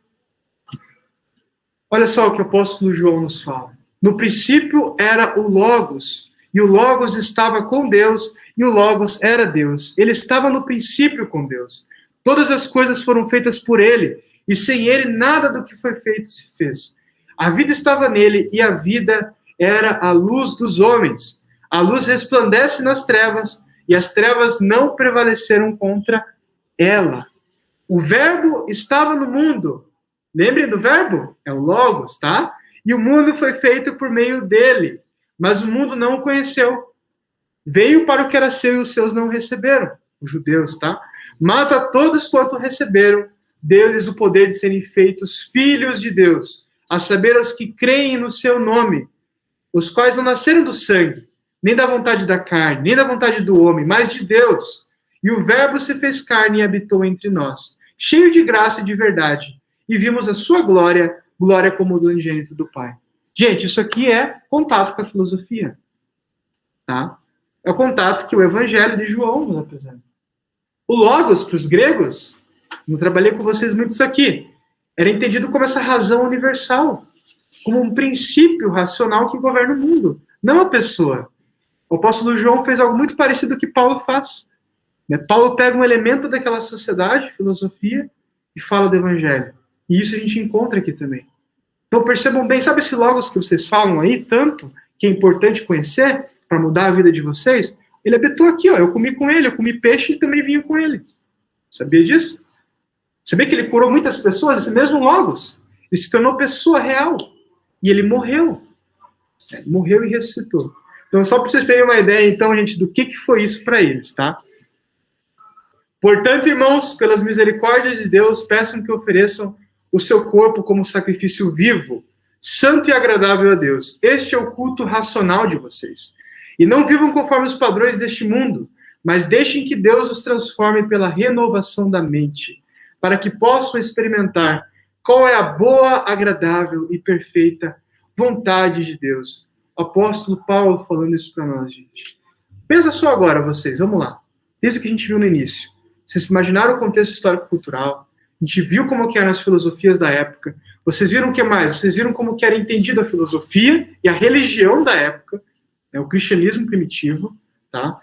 Olha só o que o apóstolo João nos fala. No princípio era o Logos, e o Logos estava com Deus, e o Logos era Deus. Ele estava no princípio com Deus. Todas as coisas foram feitas por ele, e sem ele nada do que foi feito se fez. A vida estava nele, e a vida era a luz dos homens. A luz resplandece nas trevas, e as trevas não prevaleceram contra ela. O Verbo estava no mundo. Lembrem do Verbo? É o Logos, tá? E o mundo foi feito por meio dele, mas o mundo não o conheceu. Veio para o que era seu e os seus não receberam, os judeus, tá? Mas a todos quanto receberam, deu-lhes o poder de serem feitos filhos de Deus, a saber, os que creem no seu nome, os quais não nasceram do sangue, nem da vontade da carne, nem da vontade do homem, mas de Deus. E o Verbo se fez carne e habitou entre nós, cheio de graça e de verdade, e vimos a sua glória, glória como do unigênito do Pai. Gente, isso aqui é contato com a filosofia. Tá? É o contato que o Evangelho de João nos apresenta. O Logos, para os gregos, eu trabalhei com vocês muito isso aqui, era entendido como essa razão universal, como um princípio racional que governa o mundo, não a pessoa. O apóstolo João fez algo muito parecido com o que Paulo faz. Paulo pega um elemento daquela sociedade, filosofia, e fala do Evangelho. E isso a gente encontra aqui também. Então percebam bem, sabe esse Logos que vocês falam aí, tanto, que é importante conhecer, para mudar a vida de vocês? Ele habitou aqui, ó. Eu comi com ele, eu comi peixe e também vinha com ele. Sabia disso? Sabia que ele curou muitas pessoas, esse mesmo Logos? Ele se tornou pessoa real. E ele morreu. Morreu e ressuscitou. Então, só para vocês terem uma ideia, então, gente, do que foi isso para eles, tá? Portanto, irmãos, pelas misericórdias de Deus, peçam que ofereçam o seu corpo como sacrifício vivo, santo e agradável a Deus. Este é o culto racional de vocês. E não vivam conforme os padrões deste mundo, mas deixem que Deus os transforme pela renovação da mente, para que possam experimentar qual é a boa, agradável e perfeita vontade de Deus. O apóstolo Paulo falando isso para nós, gente. Pensa só agora, vocês, vamos lá. Desde o que a gente viu no início. Vocês imaginaram o contexto histórico-cultural, a gente viu como que eram as filosofias da época, vocês viram o que mais? Vocês viram como que era entendida a filosofia e a religião da época, né, o cristianismo primitivo, tá?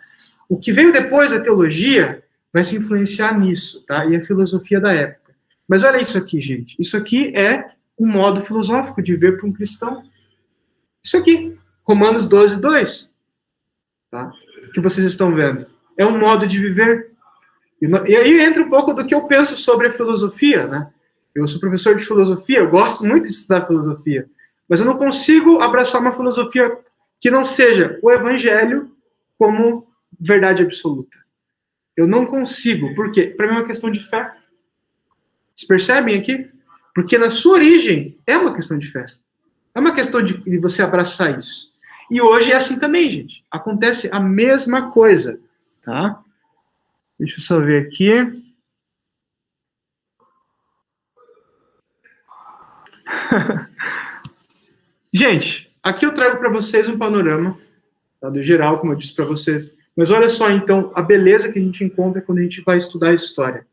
O que veio depois, a teologia, vai se influenciar nisso, tá? E a filosofia da época. Mas olha isso aqui, gente. Isso aqui é um modo filosófico de ver para um cristão. Isso aqui, Romanos 12, 2. Tá? Que vocês estão vendo. É um modo de viver. E aí entra um pouco do que eu penso sobre a filosofia, né? Eu sou professor de filosofia, eu gosto muito de estudar filosofia, mas eu não consigo abraçar uma filosofia que não seja o evangelho como verdade absoluta. Eu não consigo. Por quê? Para mim é uma questão de fé. Vocês percebem aqui? Porque na sua origem é uma questão de fé. É uma questão de você abraçar isso. E hoje é assim também, gente. Acontece a mesma coisa, tá? Deixa eu só ver aqui. Gente, aqui eu trago para vocês um panorama, tá, do geral, como eu disse para vocês. Mas olha só, então, a beleza que a gente encontra quando a gente vai estudar a história.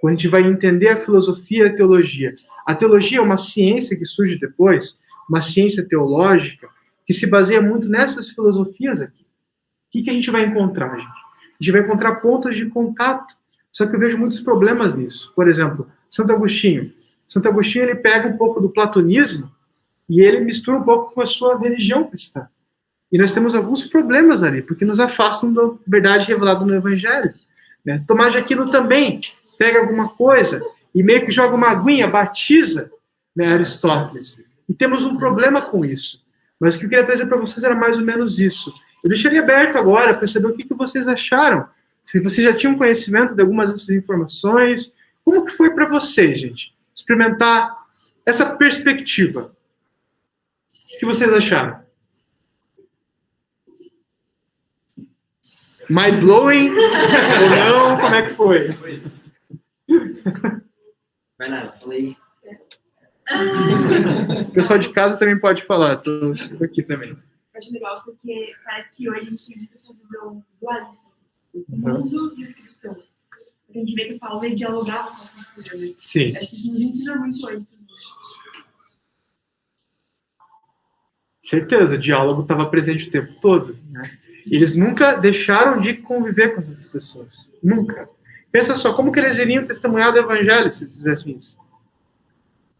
Quando a gente vai entender a filosofia e a teologia. A teologia é uma ciência que surge depois, uma ciência teológica, que se baseia muito nessas filosofias aqui. O que a gente vai encontrar, gente? A gente vai encontrar pontos de contato. Só que eu vejo muitos problemas nisso. Por exemplo, Santo Agostinho. Santo Agostinho ele pega um pouco do platonismo e ele mistura um pouco com a sua religião cristã. E nós temos alguns problemas ali, porque nos afastam da verdade revelada no Evangelho. Né? Tomás de Aquino também pega alguma coisa e meio que joga uma aguinha, batiza, né, Aristóteles. E temos um problema com isso. Mas o que eu queria trazer para vocês era mais ou menos isso. Eu deixaria aberto agora para saber o que vocês acharam. Se vocês já tinham conhecimento de algumas dessas informações, como que foi para vocês, gente? Experimentar essa perspectiva. O que vocês acharam? Mind-blowing ou não? Como é que foi? Vai nada, falei. O pessoal de casa também pode falar, tô aqui também. Acho legal porque parece que hoje a gente tem essa visão dualista, o mundo e os cristãos. A gente vê que o Paulo ele dialogava com a cultura, né? Sim. Acho que isso nos ensina muito hoje também. Certeza, diálogo estava presente o tempo todo, né? Eles nunca deixaram de conviver com essas pessoas. Nunca. Pensa só, como que eles iriam testemunhar do Evangelho se eles fizessem isso?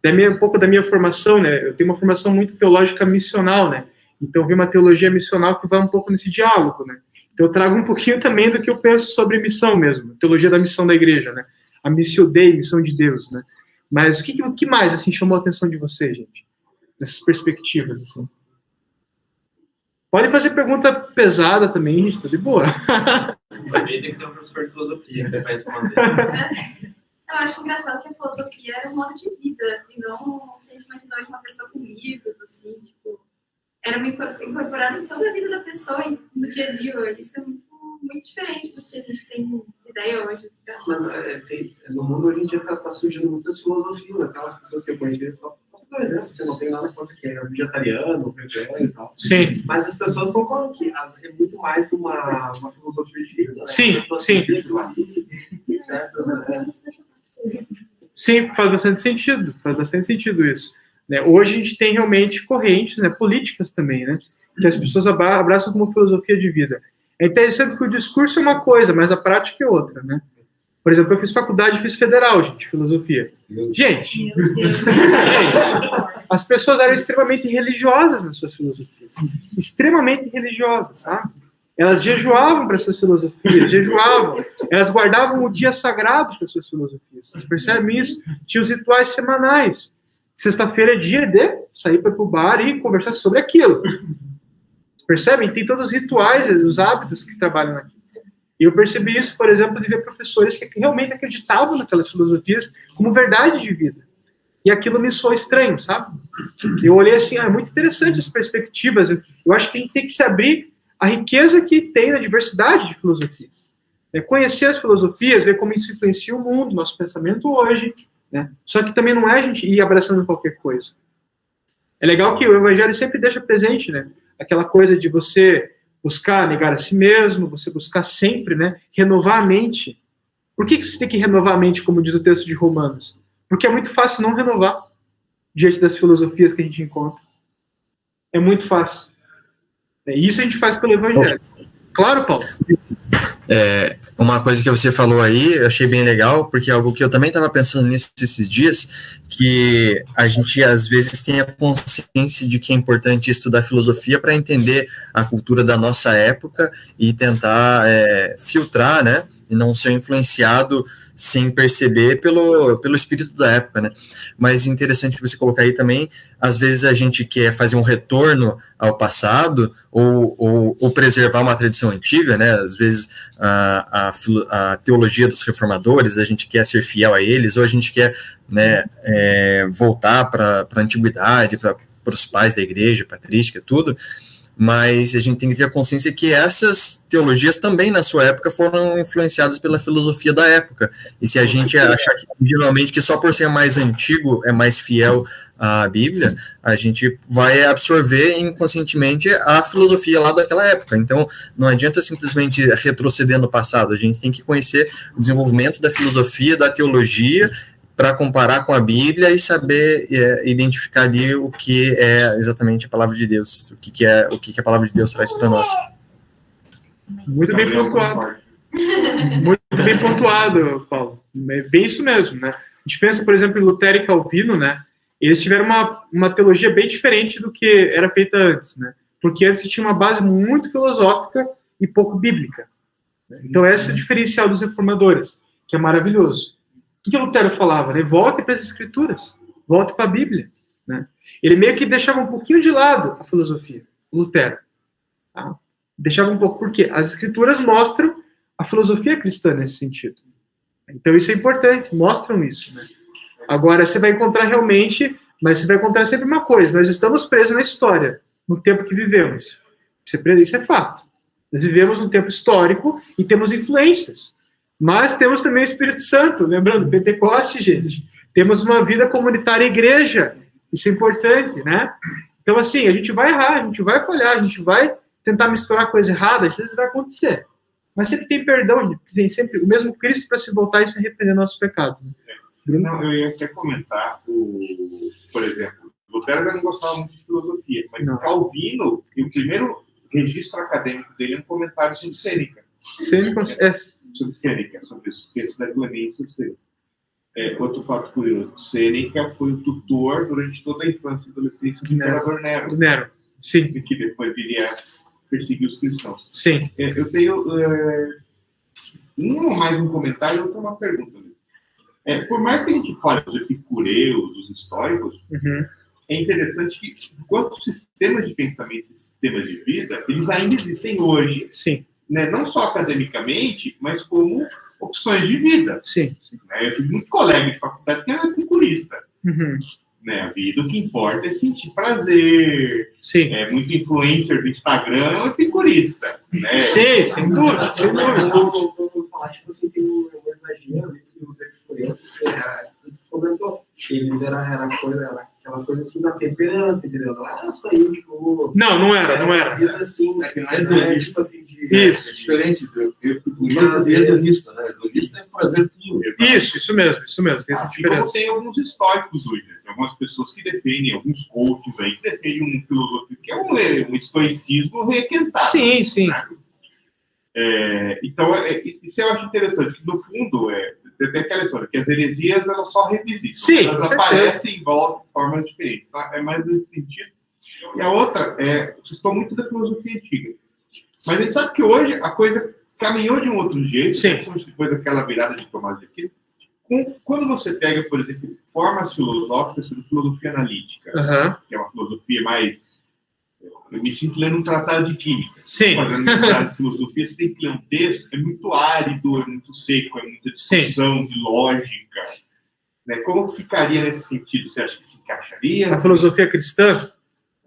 Um pouco da minha formação, né? Eu tenho uma formação muito teológica missional, né? Então eu vi uma teologia missional que vai um pouco nesse diálogo, né? Então eu trago um pouquinho também do que eu penso sobre missão mesmo, teologia da missão da igreja, né? A missio Dei, missão de Deus, né? Mas o que mais, assim, chamou a atenção de vocês, gente? Nessas perspectivas, assim. Pode fazer pergunta pesada também, gente, tá de boa. Também tem que ter um professor de filosofia que vai responder. Eu acho engraçado que a filosofia era um modo de vida, e não a gente imaginou de uma pessoa com livros, assim, tipo, era incorporado em toda a vida da pessoa, no dia a dia. Isso é muito diferente do que a gente tem de ideia hoje. Mas no mundo hoje em dia está surgindo muitas filosofias, aquelas pessoas que eu conheci só. Por exemplo, você não tem nada contra que é vegetariano, vegano e tal. Sim. Mas as pessoas concordam que é muito mais uma filosofia de vida. Né? Sim, sim. Sim, faz bastante sentido isso. Né? Hoje a gente tem realmente correntes, né, políticas também, né, que as pessoas abraçam como filosofia de vida. É interessante que o discurso é uma coisa, mas a prática é outra, né? Por exemplo, eu fiz faculdade, fiz federal, gente, filosofia. Gente, as pessoas eram extremamente religiosas nas suas filosofias. Extremamente religiosas, sabe? Elas jejuavam para suas filosofias, elas guardavam o dia sagrado para suas filosofias. Vocês percebem isso? Tinha os rituais semanais. Sexta-feira é dia de sair para o bar e conversar sobre aquilo. Percebem? Tem todos os rituais, os hábitos que trabalham aqui. E eu percebi isso, por exemplo, de ver professores que realmente acreditavam naquelas filosofias como verdade de vida. E aquilo me soou estranho, sabe? Eu olhei assim, é muito interessante as perspectivas. Eu acho que a gente tem que se abrir a riqueza que tem na diversidade de filosofias. Conhecer as filosofias, ver como isso influencia o mundo, nosso pensamento hoje. Né? Só que também não é a gente ir abraçando qualquer coisa. É legal que o Evangelho sempre deixa presente, né? Aquela coisa de você buscar negar a si mesmo, você buscar sempre, né, renovar a mente. Por que você tem que renovar a mente, como diz o texto de Romanos? Porque é muito fácil não renovar diante das filosofias que a gente encontra. É muito fácil. E isso a gente faz pelo Evangelho. Claro, Paulo? Uma coisa que você falou aí, eu achei bem legal, porque é algo que eu também estava pensando nisso esses dias, que a gente às vezes tem a consciência de que é importante estudar filosofia para entender a cultura da nossa época e tentar filtrar, né, e não ser influenciado sem perceber pelo espírito da época, né? Mas interessante você colocar aí também, às vezes a gente quer fazer um retorno ao passado ou preservar uma tradição antiga, né? Às vezes a teologia dos reformadores, a gente quer ser fiel a eles, ou a gente quer, né, voltar para a antiguidade, para os pais da igreja, patrística, tudo. Mas a gente tem que ter a consciência que essas teologias também, na sua época, foram influenciadas pela filosofia da época. E se a gente achar que, geralmente, que só por ser mais antigo é mais fiel à Bíblia, a gente vai absorver inconscientemente a filosofia lá daquela época. Então, não adianta simplesmente retroceder no passado. A gente tem que conhecer o desenvolvimento da filosofia, da teologia, para comparar com a Bíblia e saber identificar ali o que é exatamente a palavra de Deus, o que a palavra de Deus traz para nós. Muito bem pontuado. Muito bem pontuado, Paulo. É bem isso mesmo, né? A gente pensa, por exemplo, em Lutero e Calvino, né? Eles tiveram uma teologia bem diferente do que era feita antes, né? Porque antes tinha uma base muito filosófica e pouco bíblica. Então, esse é o diferencial dos reformadores, que é maravilhoso. O que Lutero falava? Né? Volte para as Escrituras, volte para a Bíblia. Né? Ele meio que deixava um pouquinho de lado a filosofia, Lutero. Tá? Deixava um pouco, porque as Escrituras mostram a filosofia cristã nesse sentido. Então, isso é importante, mostram isso. Né? Agora, você vai encontrar realmente, mas você vai encontrar sempre uma coisa: nós estamos presos na história, no tempo que vivemos. Isso é fato. Nós vivemos um tempo histórico e temos influências. Mas temos também o Espírito Santo, lembrando, Pentecoste, gente. Temos uma vida comunitária igreja. Isso é importante, né? Então, assim, a gente vai errar, a gente vai falhar, a gente vai tentar misturar coisa errada, isso vai acontecer. Mas sempre tem perdão, tem sempre o mesmo Cristo para se voltar e se arrepender dos nossos pecados. Né? Não, eu ia até comentar, por exemplo, Lutero já não gostava muito de filosofia, mas não. Calvino, o primeiro registro acadêmico dele é um comentário sobre Sêneca. Sobre Sêneca, sobre os textos da Clemência sobre Sêneca. Outro fato curioso, Sêneca foi o tutor durante toda a infância e adolescência do imperador Nero. Nero, sim. Que depois viria a perseguir os cristãos. Sim. Eu tenho mais um comentário e outra uma pergunta. Por mais que a gente fale dos epicureus, dos históricos, é interessante que, enquanto sistemas de pensamento e sistemas de vida, eles ainda existem hoje. Sim. Né, não só academicamente, mas como opções de vida. Sim. Né, eu tive muito colega de faculdade que era epicurista. Né, a vida, o que importa é sentir prazer. Sim. Muito influencer do Instagram é epicurista. Né? Sim, sem dúvida. Sem dúvida. Eu vou falar, tipo assim, tem um exagero que os epicureus comentou. Eles era aquela coisa assim da temperança, entendeu? Não era só aí, tipo. Não era. Vida assim, não é hedonista, tipo assim, de. Isso. É diferente do epicurista e hedonista, né? Hedonista é prazer puro. Isso mesmo. Tem essa diferença. Como tem alguns históricos hoje, né? Tem algumas pessoas que defendem, alguns coaches aí, que defendem uma filosofia que é um estoicismo requentado. Sim. Né? Então, isso eu acho interessante, que no fundo, tem aquela história, que as heresias elas só revisitam. Sim, elas aparecem em volta de formas diferentes. É mais nesse sentido. E a outra, vocês estão muito da filosofia antiga. Mas a gente sabe que hoje a coisa caminhou de um outro jeito, depois daquela virada de Tomás de Aquino. Quando você pega, por exemplo, formas filosóficas sobre filosofia analítica, que é uma filosofia mais... Eu me sinto lendo um tratado de química. Sim. Fazendo um tratado de filosofia, você tem que ler um texto, é muito árido, é muito seco, é muita discussão de lógica. Né? Como ficaria nesse sentido? Você acha que se encaixaria? A filosofia cristã?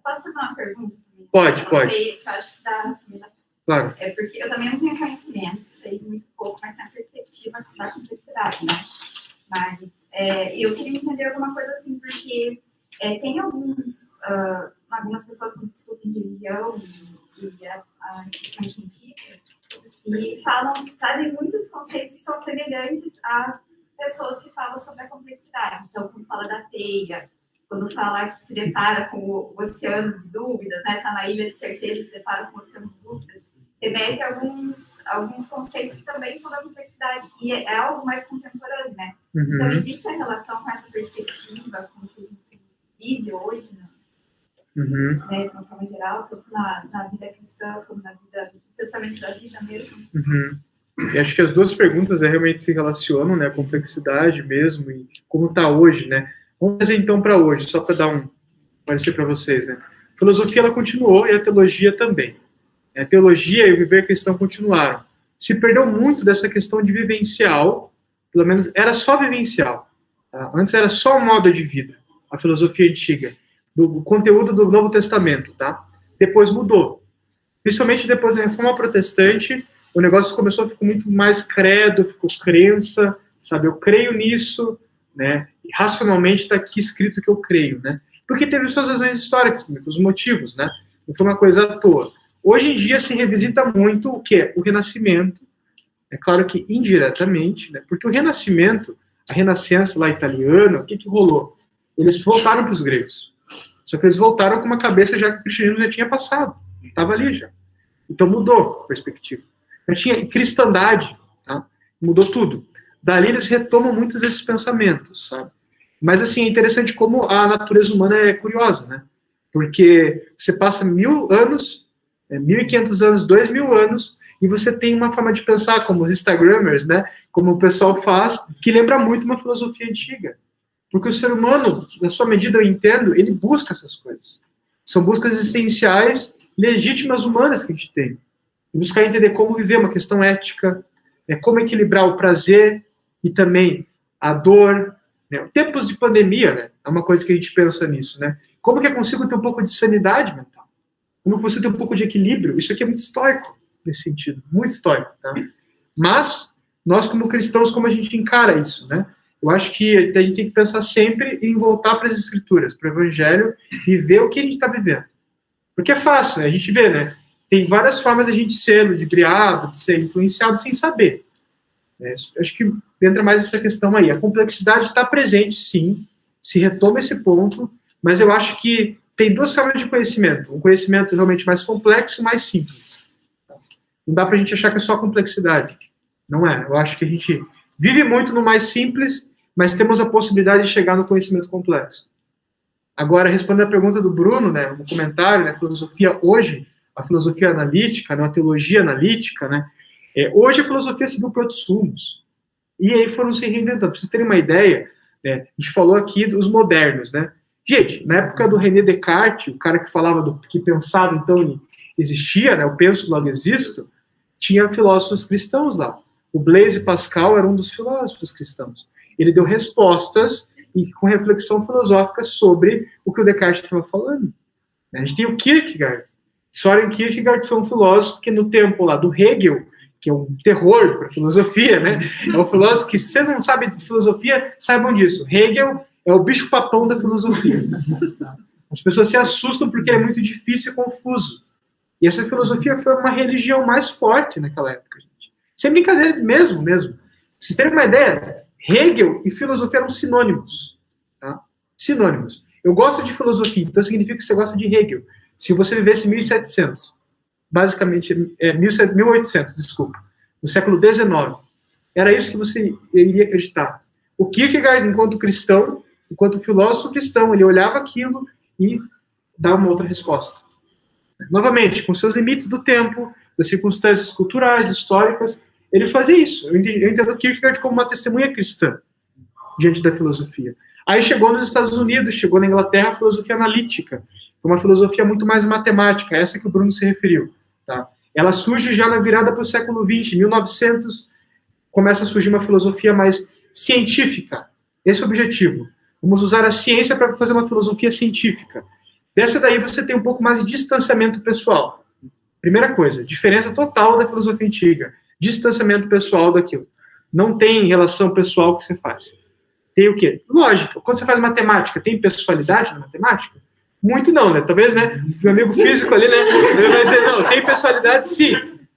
Posso fazer uma pergunta? Pode. Eu acho que dá. Claro. Porque eu também não tenho conhecimento, sei muito pouco, mas tem a perspectiva da complexidade, né? Mas eu queria entender alguma coisa assim, porque tem algumas pessoas que discutem religião e a questão científica e trazem muitos conceitos que são semelhantes a pessoas que falam sobre a complexidade. Então, quando fala da teia, quando fala que se depara com o oceano de dúvidas, né? Está na ilha de certeza e se depara com o oceano de dúvidas, remete a alguns conceitos que também são da complexidade e é algo mais contemporâneo, né? Então, existe a relação com essa perspectiva, com o que a gente vive hoje, né? Né, de uma forma geral, tanto na vida cristã como na vida, no pensamento da vida mesmo. E acho que as duas perguntas realmente se relacionam, né? A complexidade mesmo e como está hoje, né? Vamos fazer então para hoje, só para dar parecer para vocês, né? A filosofia ela continuou e a teologia também. A teologia e o viver cristão continuaram. Se perdeu muito dessa questão de vivencial, pelo menos era só vivencial. Tá? Antes era só um modo de vida, a filosofia antiga. Do conteúdo do Novo Testamento, tá? Depois mudou. Principalmente depois da Reforma Protestante, o negócio começou a ficar muito mais credo, ficou crença, sabe? Eu creio nisso, né? E racionalmente está aqui escrito que eu creio, né? Porque teve suas razões históricas, também, os motivos, né? Não foi uma coisa à toa. Hoje em dia se revisita muito o quê? O Renascimento. É claro que indiretamente, né? Porque o Renascimento, a Renascença lá italiana, o que rolou? Eles voltaram para os gregos. Só que eles voltaram com uma cabeça já que o cristianismo já tinha passado. Estava ali já. Então mudou a perspectiva. Já tinha cristandade, tá? Mudou tudo. dali eles retomam muitos desses pensamentos, sabe? Mas, assim, é interessante como a natureza humana é curiosa, né? Porque você passa 1000 anos, 1500 anos, 2000 anos, e você tem uma forma de pensar, como os Instagrammers, né? Como o pessoal faz, que lembra muito uma filosofia antiga. Porque o ser humano, na sua medida eu entendo, ele busca essas coisas. São buscas existenciais, legítimas, humanas que a gente tem. E buscar entender como viver, uma questão ética, como equilibrar o prazer e também a dor. Né? Tempos de pandemia, né? É uma coisa que a gente pensa nisso, né? Como que eu consigo ter um pouco de sanidade mental? Como eu consigo ter um pouco de equilíbrio? Isso aqui é muito estoico, nesse sentido, muito estoico, tá? Mas, nós como cristãos, como a gente encara isso, né? Eu acho que a gente tem que pensar sempre em voltar para as escrituras, para o evangelho, e ver o que a gente está vivendo. Porque é fácil, né? A gente vê, né? Tem várias formas de a gente ser ludibriado, de ser influenciado sem saber. Acho que entra mais essa questão aí. A complexidade está presente, sim, se retoma esse ponto, mas eu acho que tem duas formas de conhecimento. Um conhecimento realmente mais complexo e mais simples. Não dá para a gente achar que é só complexidade. Não é. Eu acho que a gente vive muito no mais simples, mas temos a possibilidade de chegar no conhecimento complexo. Agora, respondendo a pergunta do Bruno, né, no comentário, né, a filosofia hoje, a filosofia analítica, né, a teologia analítica, né, hoje a filosofia seguiu por outros rumos. E aí foram se reinventando. Para vocês terem uma ideia, né, a gente falou aqui dos modernos, né? Gente, na época do René Descartes, o cara que falava que pensava, então, existia, né, eu penso, logo existo, tinha filósofos cristãos lá. O Blaise Pascal era um dos filósofos cristãos. Ele deu respostas e com reflexão filosófica sobre o que o Descartes estava falando. A gente tem o Kierkegaard. Soren Kierkegaard foi um filósofo que no tempo lá do Hegel, que é um terror para a filosofia, né? É um filósofo que, se vocês não sabem de filosofia, saibam disso. Hegel é o bicho-papão da filosofia. As pessoas se assustam porque é muito difícil e confuso. E essa filosofia foi uma religião mais forte naquela época, gente. Sem brincadeira mesmo. Pra vocês terem uma ideia, Hegel e filosofia eram sinônimos. Tá? Sinônimos. Eu gosto de filosofia, então significa que você gosta de Hegel. Se você vivesse 1700, basicamente, 1800, desculpa, no século XIX, era isso que você iria acreditar. O Kierkegaard, enquanto cristão, enquanto filósofo cristão, ele olhava aquilo e dava uma outra resposta. Novamente, com seus limites do tempo, das circunstâncias culturais, históricas, ele fazia isso. Eu entendo o Kierkegaard como uma testemunha cristã diante da filosofia. Aí chegou nos Estados Unidos, chegou na Inglaterra a filosofia analítica, uma filosofia muito mais matemática, essa que o Bruno se referiu. Tá? Ela surge já na virada para o século XX, 1900, começa a surgir uma filosofia mais científica. Esse é o objetivo. Vamos usar a ciência para fazer uma filosofia científica. Dessa daí você tem um pouco mais de distanciamento pessoal. Primeira coisa, diferença total da filosofia antiga. Distanciamento pessoal daquilo. Não tem relação pessoal que você faz. Tem o quê? Lógica. Quando você faz matemática, tem pessoalidade na matemática? Muito não, né? Talvez, né? Meu amigo físico ali, né? Ele vai dizer, não, tem pessoalidade sim.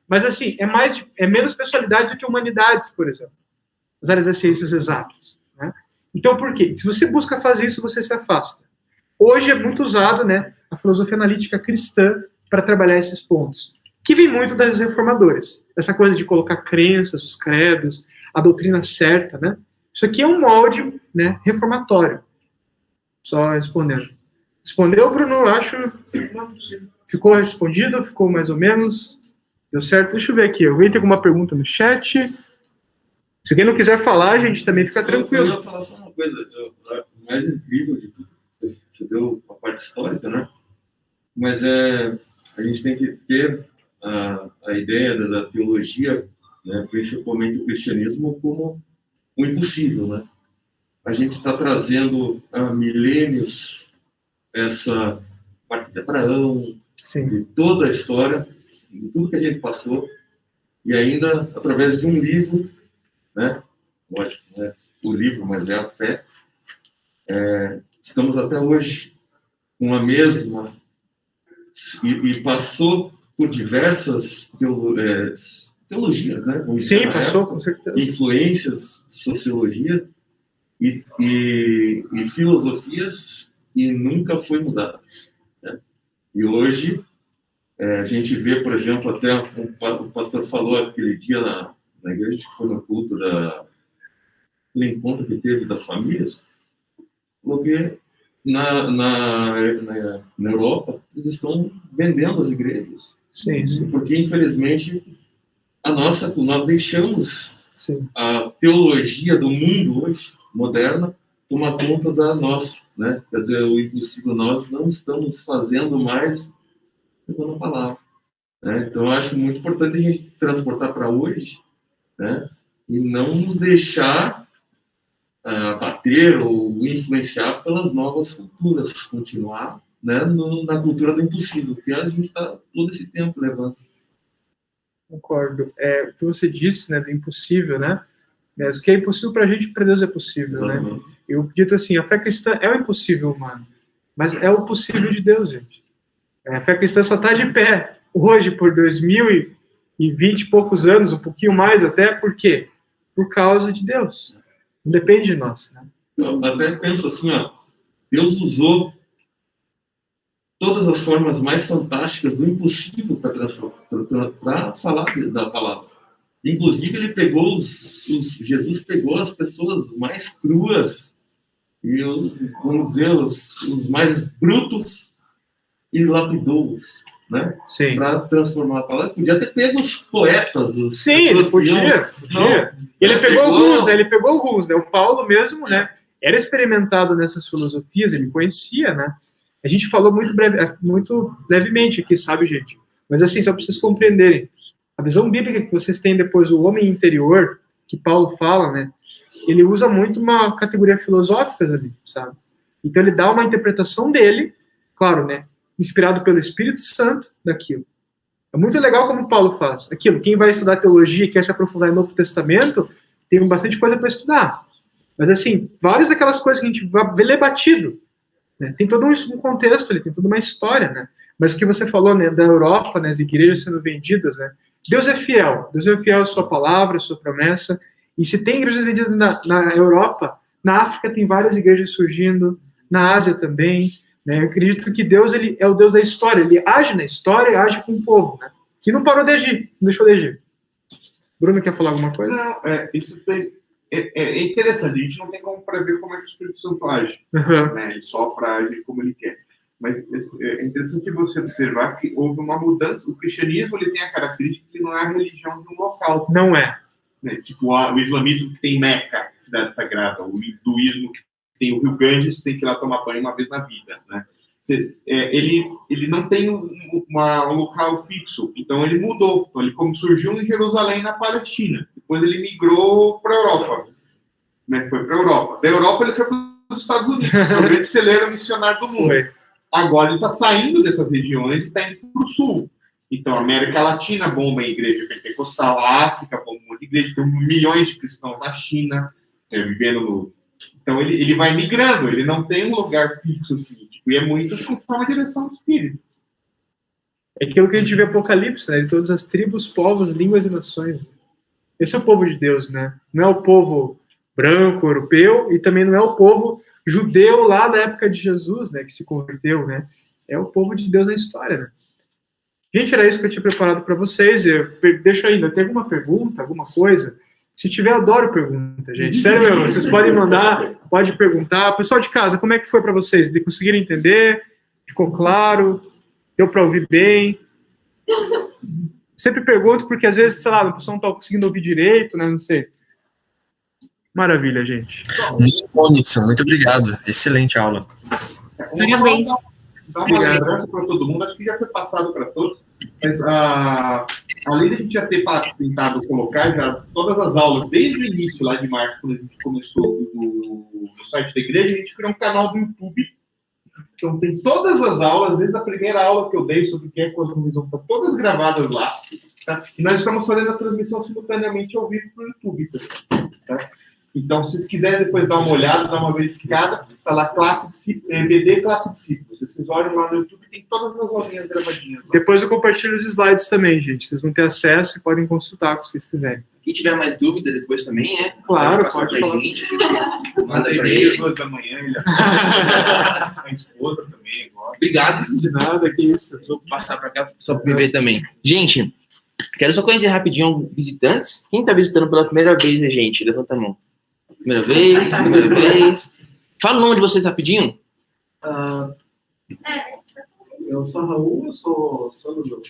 Mas, assim, é menos pessoalidade do que humanidades, por exemplo. As áreas das ciências exatas. Né? Então, por quê? Se você busca fazer isso, você se afasta. Hoje é muito usado, né, a filosofia analítica cristã para trabalhar esses pontos. Que vem muito das reformadoras. Essa coisa de colocar crenças, os credos, a doutrina certa, né? Isso aqui é um molde, né, reformatório. Só respondendo. Respondeu, Bruno? Eu acho. Ficou respondido? Ficou mais ou menos? Deu certo? Deixa eu ver aqui. Alguém tem alguma pergunta no chat? Se alguém não quiser falar, a gente também fica tranquilo. Eu ia falar só uma coisa. O mais incrível de tudo, você deu a parte histórica, né? Mas a gente tem que ter a ideia da teologia, né, principalmente o cristianismo, como o impossível, né? A gente está trazendo há milênios essa parte de Abraão, de toda a história, de tudo que a gente passou, e ainda através de um livro, né? Lógico, né? O livro, mas é a fé. Estamos até hoje com a mesma, e passou por diversas teologias, né? Sim, passou, com certeza. Influências, sociologia e filosofias, e nunca foi mudado. Né? E hoje, a gente vê, por exemplo, até o pastor falou aquele dia na igreja, que foi no culto aquele encontro que teve das famílias, porque na Europa eles estão vendendo as igrejas. Sim, sim. Porque, infelizmente, nós deixamos Sim. a teologia do mundo hoje, moderna, tomar conta da nossa, né? Quer dizer, o impossível nós não estamos fazendo mais pela palavra. Né? Então, eu acho muito importante a gente transportar para hoje, né? E não nos deixar bater ou influenciar pelas novas culturas, continuar, né, na cultura do impossível, que a gente está todo esse tempo levando. Concordo. O que você disse, né, do impossível, né? O que é impossível para a gente, para Deus é possível, Exatamente. né? Eu dito assim, a fé cristã é o impossível humano, mas é o possível de Deus, gente. A fé cristã só está de pé hoje por 2020 e poucos anos, um pouquinho mais até, por quê? Por causa de Deus. Não depende de nós, né? Eu até penso assim, Deus usou todas as formas mais fantásticas do impossível para falar da palavra. Inclusive, ele pegou Jesus pegou as pessoas mais cruas e, vamos dizer, os mais brutos e lapidou-os, né? Sim. Para transformar a palavra. Podia ter pego os poetas, Sim, ele podia. Ele pegou alguns, né? Ele pegou alguns, né? O Paulo mesmo, né? Era experimentado nessas filosofias, ele conhecia, né? A gente falou muito levemente aqui, sabe, gente? Mas assim, só para vocês compreenderem, a visão bíblica que vocês têm depois do homem interior, que Paulo fala, né? Ele usa muito uma categoria filosófica ali, sabe? Então ele dá uma interpretação dele, claro, né? Inspirado pelo Espírito Santo daquilo. É muito legal como Paulo faz. Aquilo, quem vai estudar teologia e quer se aprofundar em Novo Testamento, tem bastante coisa para estudar. Mas assim, várias daquelas coisas que a gente vai ler batido, né? Tem todo um contexto ali, tem toda uma história, né? Mas o que você falou, né, da Europa, né, as igrejas sendo vendidas, né? Deus é fiel à sua palavra, à sua promessa. E se tem igrejas vendidas na Europa, na África tem várias igrejas surgindo, na Ásia também, né? Eu acredito que Deus, ele é o Deus da história, ele age na história e age com o povo, né? Que não parou de agir, não deixou de agir. Bruno, quer falar alguma coisa? Não, isso é interessante, a gente não tem como prever como é que o Espírito Santo age, né? Ele só age como ele quer. Mas é interessante você observar que houve uma mudança. O cristianismo, ele tem a característica que não é a religião de um local. Não é. Né? Tipo, o islamismo que tem Meca, cidade sagrada, o hinduísmo que tem o Rio Ganges, tem que ir lá tomar banho uma vez na vida, né? Ele não tem um local fixo, então ele mudou. Então, ele como surgiu em Jerusalém, na Palestina. Depois ele migrou para a Europa. Né? Foi para a Europa. Da Europa ele foi para os Estados Unidos, que é o grande celeiro missionário do mundo. Foi. Agora ele está saindo dessas regiões e está indo para o sul. Então, a América Latina bomba em igreja pentecostal, a África bomba em igreja, tem milhões de cristãos na China, vivendo no... Então, ele vai migrando, ele não tem um lugar fixo, assim, tipo, e é muito conforme a direção do Espírito. É aquilo que a gente vê Apocalipse, né? De todas as tribos, povos, línguas e nações. Esse é o povo de Deus, né? Não é o povo branco, europeu, e também não é o povo judeu lá da época de Jesus, né, que se converteu, né? É o povo de Deus na história, né? Gente, era isso que eu tinha preparado para vocês. Deixa ainda, tem alguma pergunta, alguma coisa? Se tiver, eu adoro pergunta, gente. Sério mesmo, vocês podem mandar, pode perguntar. Pessoal de casa, como é que foi para vocês? Conseguiram entender? Ficou claro? Deu para ouvir bem? Sempre pergunto, porque às vezes, sei lá, a pessoa não está conseguindo ouvir direito, né? Não sei. Maravilha, gente. Muito bom, Nixon. Muito obrigado. Excelente aula. Parabéns. Dá uma lembrança para todo mundo, acho que já foi passado para todos, mas além de a gente já ter tentado colocar todas as aulas, desde o início, lá de março, quando a gente começou no site da igreja, a gente criou um canal do YouTube. Então tem todas as aulas, desde a primeira aula que eu dei sobre o que é cosmovisão, estão todas gravadas lá. Tá? E nós estamos fazendo a transmissão simultaneamente ao vivo para o YouTube. Tá? Então, se vocês quiserem depois dar uma olhada, dar uma verificada, está lá BD Classe Discípulos. Vocês olham lá no YouTube, tem todas as aulinhas gravadinhas. Lá. Depois eu compartilho os slides também, gente. Vocês vão ter acesso e podem consultar se vocês quiserem. Quem tiver mais dúvida depois também, Claro, pode falar. gente, a gente manda pra e-mail ele. 2 da manhã, ele a esposa também. Agora. Obrigado. De nada, que isso. Vou passar pra cá só pra ver também. Gente, quero só conhecer rapidinho visitantes. Quem tá visitando pela primeira vez, gente? Levanta a mão. Primeira vez, primeira vez. Fala o nome de vocês rapidinho. Eu sou Raul, eu sou do jogo.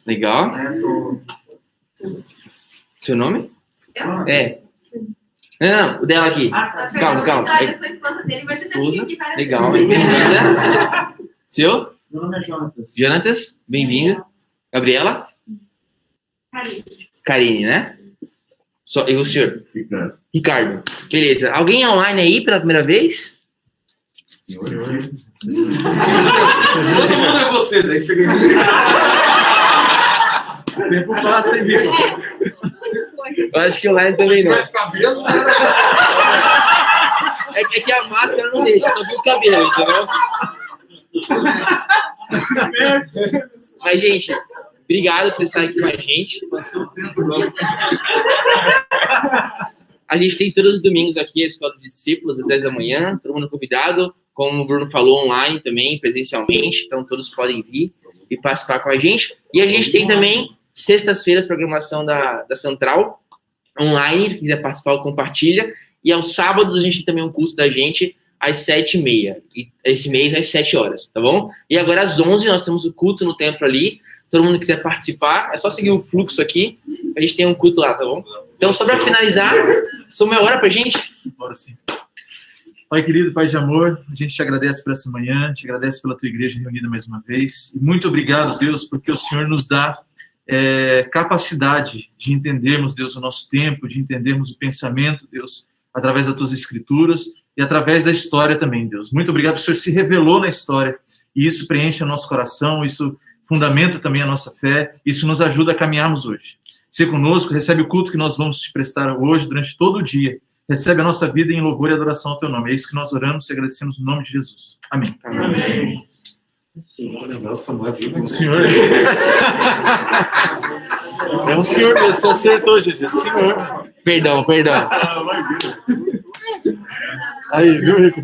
Legal. Seu nome? É. Não, o dela aqui. Calma. Eu sou a esposa dele, mas eu Esposa. aqui para Legal, bem-vinda. Seu? Meu nome é Jonatas. Jonatas, bem-vindo. Gabriela? Karine, né? E o senhor? Ricardo. Beleza. Alguém online aí pela primeira vez? Todo mundo é você, daí chega em O tempo passa e vê. Eu acho que online também não. cabelo, É que a máscara não deixa, só viu o cabelo, entendeu? Mas, gente, obrigado por estar aqui com a gente. passou o tempo nosso. A gente tem todos os domingos aqui a Escola de Discípulos, às 10 da manhã, todo mundo convidado, como o Bruno falou, online também, presencialmente, então todos podem vir e participar com a gente. E a gente tem também, sextas-feiras, programação da Central, online, quem quiser participar, compartilha. E aos sábados a gente tem também um curso da gente às 7h30, e esse mês às 7 horas, tá bom? E agora às 11 nós temos o culto no templo ali, todo mundo que quiser participar, é só seguir o fluxo aqui, a gente tem um culto lá, tá bom? Então, só para finalizar, só meia hora pra gente. Bora sim. Pai querido, Pai de amor, a gente te agradece por essa manhã, te agradece pela tua igreja reunida mais uma vez. E muito obrigado, Deus, porque o Senhor nos dá capacidade de entendermos, Deus, o nosso tempo, de entendermos o pensamento, Deus, através das tuas escrituras e através da história também, Deus. Muito obrigado, o Senhor se revelou na história e isso preenche o nosso coração, isso fundamenta também a nossa fé, isso nos ajuda a caminharmos hoje. Ser conosco, recebe o culto que nós vamos te prestar hoje, durante todo o dia. Recebe a nossa vida em louvor e adoração ao teu nome. É isso que nós oramos e agradecemos no nome de Jesus. Amém. Amém. O Senhor. É o Senhor mesmo, você acertou, GG. Senhor. Perdão. Aí, viu, Rico?